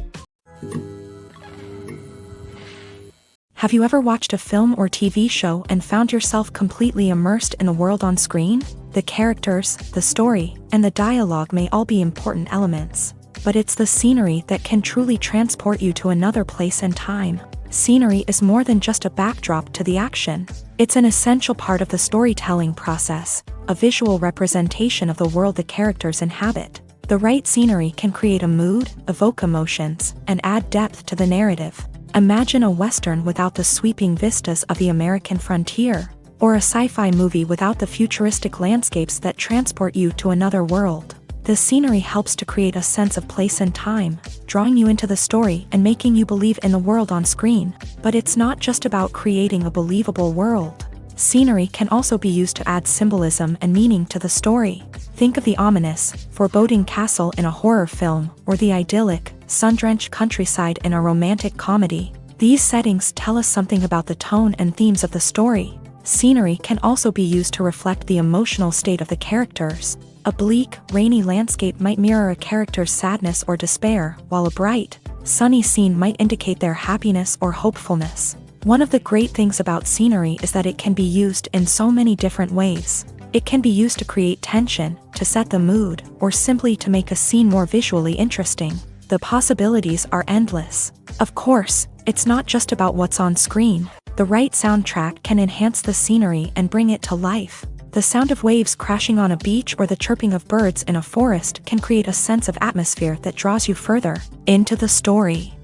Have you ever watched a film or TV show and found yourself completely immersed in the world on screen? The characters, the story, and the dialogue may all be important elements, but it's the scenery that can truly transport you to another place and time. Scenery is more than just a backdrop to the action. It's an essential part of the storytelling process, a visual representation of the world the characters inhabit. The right scenery can create a mood, evoke emotions, and add depth to the narrative. Imagine a Western without the sweeping vistas of the American frontier, or a sci-fi movie without the futuristic landscapes that transport you to another world. The scenery helps to create a sense of place and time, drawing you into the story and making you believe in the world on screen. But it's not just about creating a believable world. Scenery can also be used to add symbolism and meaning to the story. Think of the ominous, foreboding castle in a horror film, or the idyllic, sun-drenched countryside in a romantic comedy. These settings tell us something about the tone and themes of the story. Scenery can also be used to reflect the emotional state of the characters. A bleak, rainy landscape might mirror a character's sadness or despair, while a bright, sunny scene might indicate their happiness or hopefulness. One of the great things about scenery is that it can be used in so many different ways. It can be used to create tension, to set the mood, or simply to make a scene more visually interesting. The possibilities are endless. Of course, it's not just about what's on screen. The right soundtrack can enhance the scenery and bring it to life. The sound of waves crashing on a beach or the chirping of birds in a forest can create a sense of atmosphere that draws you further into the story.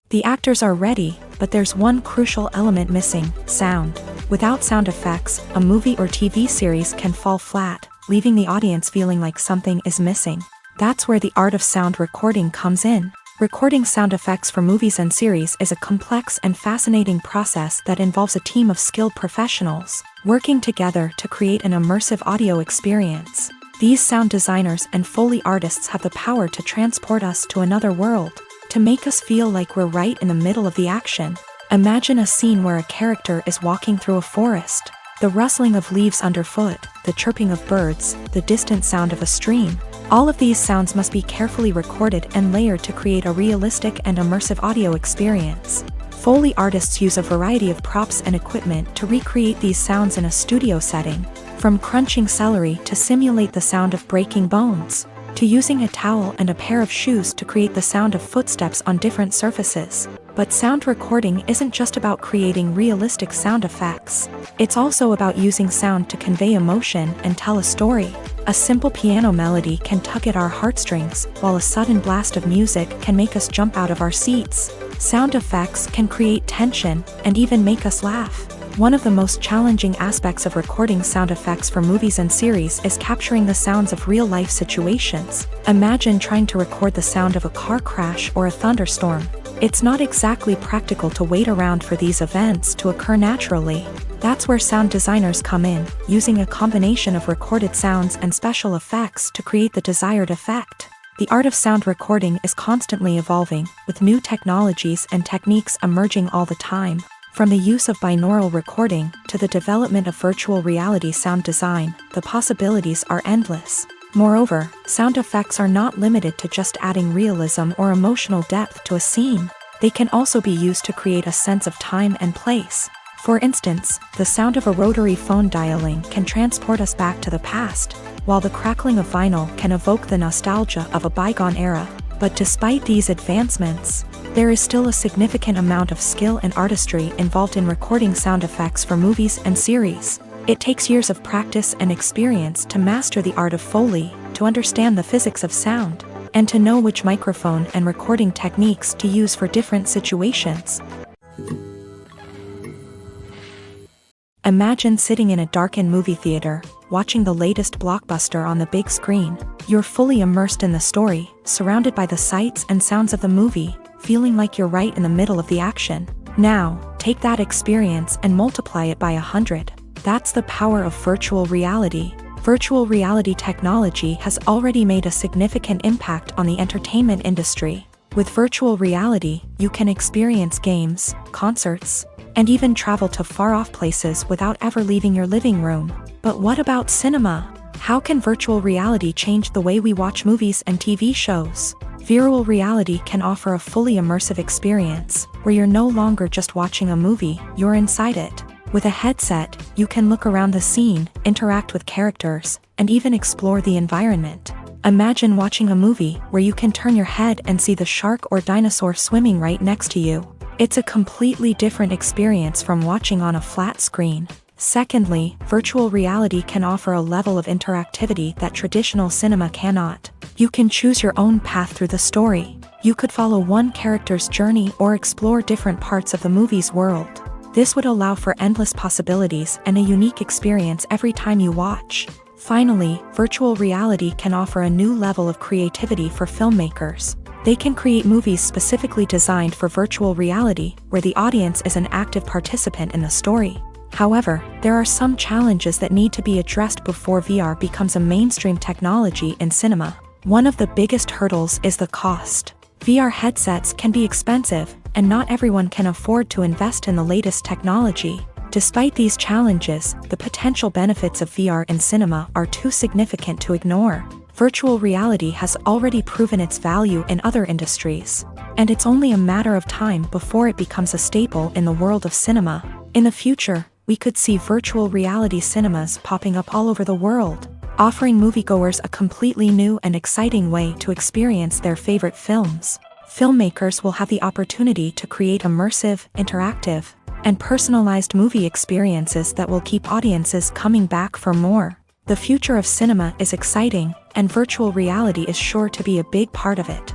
The actors are ready, but there's one crucial element missing: sound. Without sound effects, a movie or TV series can fall flat, leaving the audience feeling like something is missing. That's where the art of sound recording comes in. Recording sound effects for movies and series is a complex and fascinating process that involves a team of skilled professionals working together to create an immersive audio experience. These sound designers and Foley artists have the power to transport us to another world, to make us feel like we're right in the middle of the action. Imagine a scene where a character is walking through a forest. The rustling of leaves underfoot, the chirping of birds, the distant sound of a stream. All of these sounds must be carefully recorded and layered to create a realistic and immersive audio experience. Foley artists use a variety of props and equipment to recreate these sounds in a studio setting, from crunching celery to simulate the sound of breaking bones, to using a towel and a pair of shoes to create the sound of footsteps on different surfaces. But sound recording isn't just about creating realistic sound effects. It's also about using sound to convey emotion and tell a story. A simple piano melody can tug at our heartstrings, while a sudden blast of music can make us jump out of our seats. Sound effects can create tension and even make us laugh. One of the most challenging aspects of recording sound effects for movies and series is capturing the sounds of real-life situations. Imagine trying to record the sound of a car crash or a thunderstorm. It's not exactly practical to wait around for these events to occur naturally. That's where sound designers come in, using a combination of recorded sounds and special effects to create the desired effect. The art of sound recording is constantly evolving, with new technologies and techniques emerging all the time. From the use of binaural recording to the development of virtual reality sound design, the possibilities are endless. Moreover, sound effects are not limited to just adding realism or emotional depth to a scene. They can also be used to create a sense of time and place. For instance, the sound of a rotary phone dialing can transport us back to the past, while the crackling of vinyl can evoke the nostalgia of a bygone era. But despite these advancements, there is still a significant amount of skill and artistry involved in recording sound effects for movies and series. It takes years of practice and experience to master the art of Foley, to understand the physics of sound, and to know which microphone and recording techniques to use for different situations. Imagine sitting in a darkened movie theater, watching the latest blockbuster on the big screen. You're fully immersed in the story, surrounded by the sights and sounds of the movie, feeling like you're right in the middle of the action. Now, take that experience and multiply it by 100. That's the power of virtual reality. Virtual reality technology has already made a significant impact on the entertainment industry. With virtual reality, you can experience games, concerts, and even travel to far-off places without ever leaving your living room. But what about cinema? How can virtual reality change the way we watch movies and TV shows? Virtual reality can offer a fully immersive experience, where you're no longer just watching a movie, you're inside it. With a headset, you can look around the scene, interact with characters, and even explore the environment. Imagine watching a movie where you can turn your head and see the shark or dinosaur swimming right next to you. It's a completely different experience from watching on a flat screen. Secondly, virtual reality can offer a level of interactivity that traditional cinema cannot. You can choose your own path through the story. You could follow one character's journey or explore different parts of the movie's world. This would allow for endless possibilities and a unique experience every time you watch. Finally, virtual reality can offer a new level of creativity for filmmakers. They can create movies specifically designed for virtual reality, where the audience is an active participant in the story. However, there are some challenges that need to be addressed before VR becomes a mainstream technology in cinema. One of the biggest hurdles is the cost. VR headsets can be expensive, and not everyone can afford to invest in the latest technology. Despite these challenges, the potential benefits of VR in cinema are too significant to ignore. Virtual reality has already proven its value in other industries, and it's only a matter of time before it becomes a staple in the world of cinema. In the future, we could see virtual reality cinemas popping up all over the world, offering moviegoers a completely new and exciting way to experience their favorite films. filmmakers will have the opportunity to create immersive, interactive, and personalized movie experiences that will keep audiences coming back for more. The future of cinema is exciting, and virtual reality is sure to be a big part of it.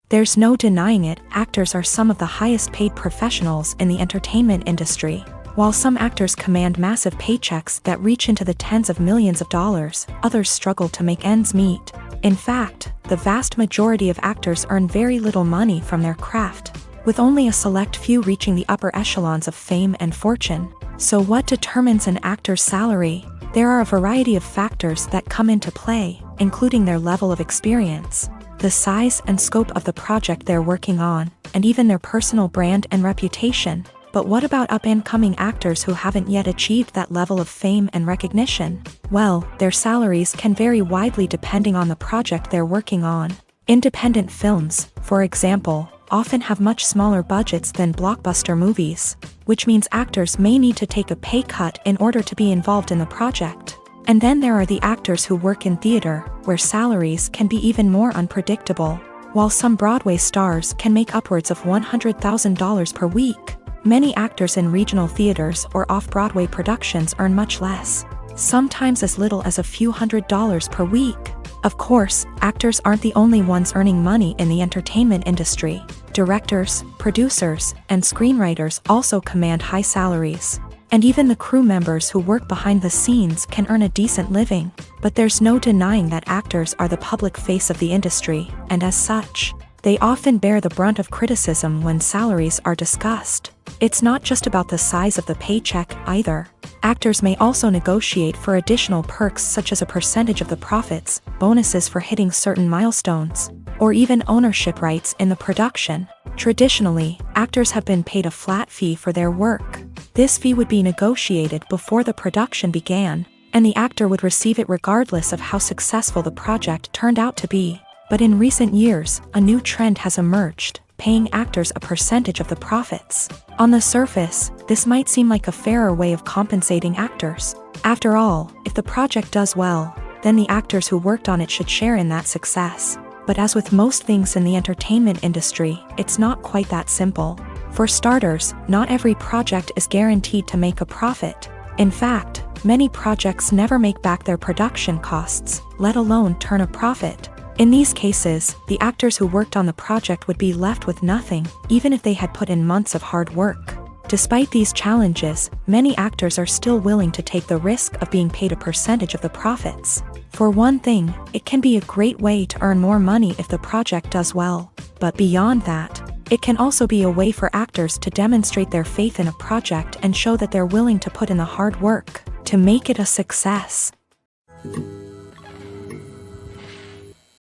There's no denying it, actors are some of the highest paid professionals in the entertainment industry. While some actors command massive paychecks that reach into the tens of millions of dollars, others struggle to make ends meet. In fact, the vast majority of actors earn very little money from their craft, with only a select few reaching the upper echelons of fame and fortune. So what determines an actor's salary? There are a variety of factors that come into play, including their level of experience, the size and scope of the project they're working on, and even their personal brand and reputation. But what about up-and-coming actors who haven't yet achieved that level of fame and recognition? Well, their salaries can vary widely depending on the project they're working on. Independent films, for example, often have much smaller budgets than blockbuster movies, which means actors may need to take a pay cut in order to be involved in the project. And then there are the actors who work in theater, where salaries can be even more unpredictable. While some Broadway stars can make upwards of $100,000 per week, many actors in regional theaters or off-Broadway productions earn much less, sometimes as little as a few $100s per week. Of course, actors aren't the only ones earning money in the entertainment industry. Directors, producers, and screenwriters also command high salaries. And even the crew members who work behind the scenes can earn a decent living. But there's no denying that actors are the public face of the industry, and as such, they often bear the brunt of criticism when salaries are discussed. It's not just about the size of the paycheck, either. Actors may also negotiate for additional perks such as a percentage of the profits, bonuses for hitting certain milestones, or even ownership rights in the production. Traditionally, actors have been paid a flat fee for their work. This fee would be negotiated before the production began, and the actor would receive it regardless of how successful the project turned out to be. But in recent years, a new trend has emerged, paying actors a percentage of the profits. On the surface, this might seem like a fairer way of compensating actors. After all, if the project does well, then the actors who worked on it should share in that success. But as with most things in the entertainment industry, it's not quite that simple. For starters, not every project is guaranteed to make a profit. In fact, many projects never make back their production costs, let alone turn a profit. In these cases, the actors who worked on the project would be left with nothing, even if they had put in months of hard work. Despite these challenges, many actors are still willing to take the risk of being paid a percentage of the profits. For one thing, it can be a great way to earn more money if the project does well. But beyond that, it can also be a way for actors to demonstrate their faith in a project and show that they're willing to put in the hard work to make it a success.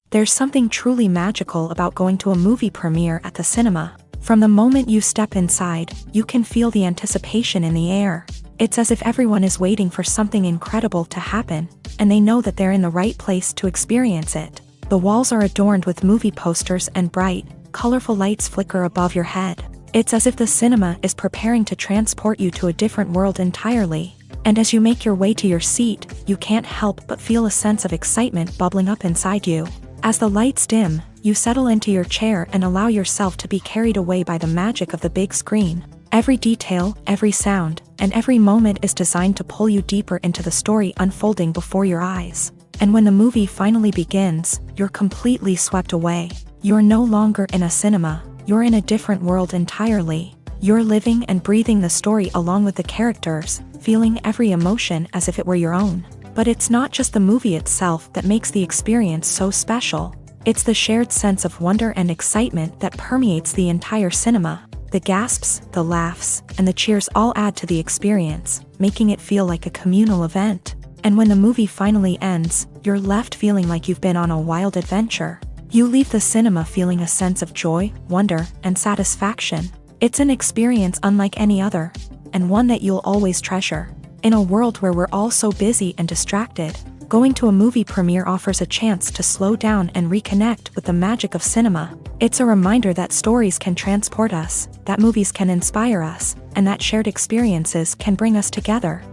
There's something truly magical about going to a movie premiere at the cinema. From the moment you step inside, you can feel the anticipation in the air. It's as if everyone is waiting for something incredible to happen, and they know that they're in the right place to experience it. The walls are adorned with movie posters and bright, colorful lights flicker above your head. It's as if the cinema is preparing to transport you to a different world entirely. And as you make your way to your seat, you can't help but feel a sense of excitement bubbling up inside you. As the lights dim, you settle into your chair and allow yourself to be carried away by the magic of the big screen. Every detail, every sound, and every moment is designed to pull you deeper into the story unfolding before your eyes. And when the movie finally begins, you're completely swept away. You're no longer in a cinema, you're in a different world entirely. You're living and breathing the story along with the characters, feeling every emotion as if it were your own. But it's not just the movie itself that makes the experience so special. It's the shared sense of wonder and excitement that permeates the entire cinema. The gasps, the laughs, and the cheers all add to the experience, making it feel like a communal event. And when the movie finally ends, you're left feeling like you've been on a wild adventure. You leave the cinema feeling a sense of joy, wonder, and satisfaction. It's an experience unlike any other, and one that you'll always treasure. In a world where we're all so busy and distracted, going to a movie premiere offers a chance to slow down and reconnect with the magic of cinema. It's a reminder that stories can transport us, that movies can inspire us, and that shared experiences can bring us together.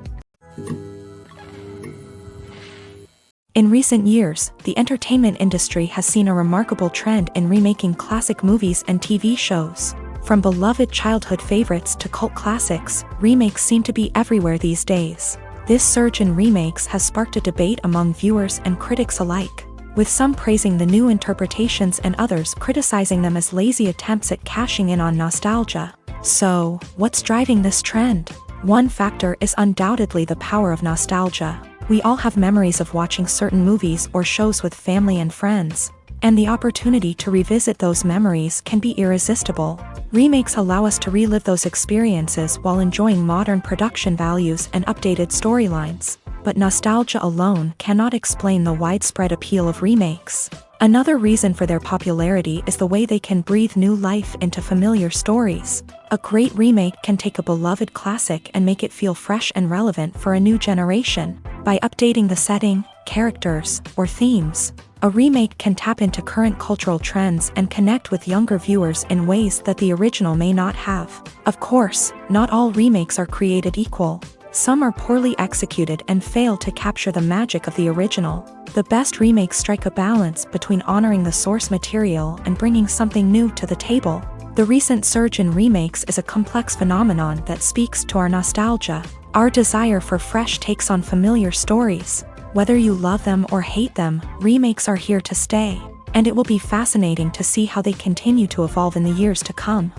In recent years, the entertainment industry has seen a remarkable trend in remaking classic movies and TV shows. From beloved childhood favorites to cult classics, remakes seem to be everywhere these days. This surge in remakes has sparked a debate among viewers and critics alike, with some praising the new interpretations and others criticizing them as lazy attempts at cashing in on nostalgia. So, what's driving this trend? One factor is undoubtedly the power of nostalgia. We all have memories of watching certain movies or shows with family and friends, and the opportunity to revisit those memories can be irresistible. Remakes allow us to relive those experiences while enjoying modern production values and updated storylines. But nostalgia alone cannot explain the widespread appeal of remakes. Another reason for their popularity is the way they can breathe new life into familiar stories. A great remake can take a beloved classic and make it feel fresh and relevant for a new generation. By updating the setting, characters, or themes, a remake can tap into current cultural trends and connect with younger viewers in ways that the original may not have. Of course, not all remakes are created equal. Some are poorly executed and fail to capture the magic of the original. The best remakes strike a balance between honoring the source material and bringing something new to the table. The recent surge in remakes is a complex phenomenon that speaks to our nostalgia, our desire for fresh takes on familiar stories. Whether you love them or hate them, remakes are here to stay, and it will be fascinating to see how they continue to evolve in the years to come.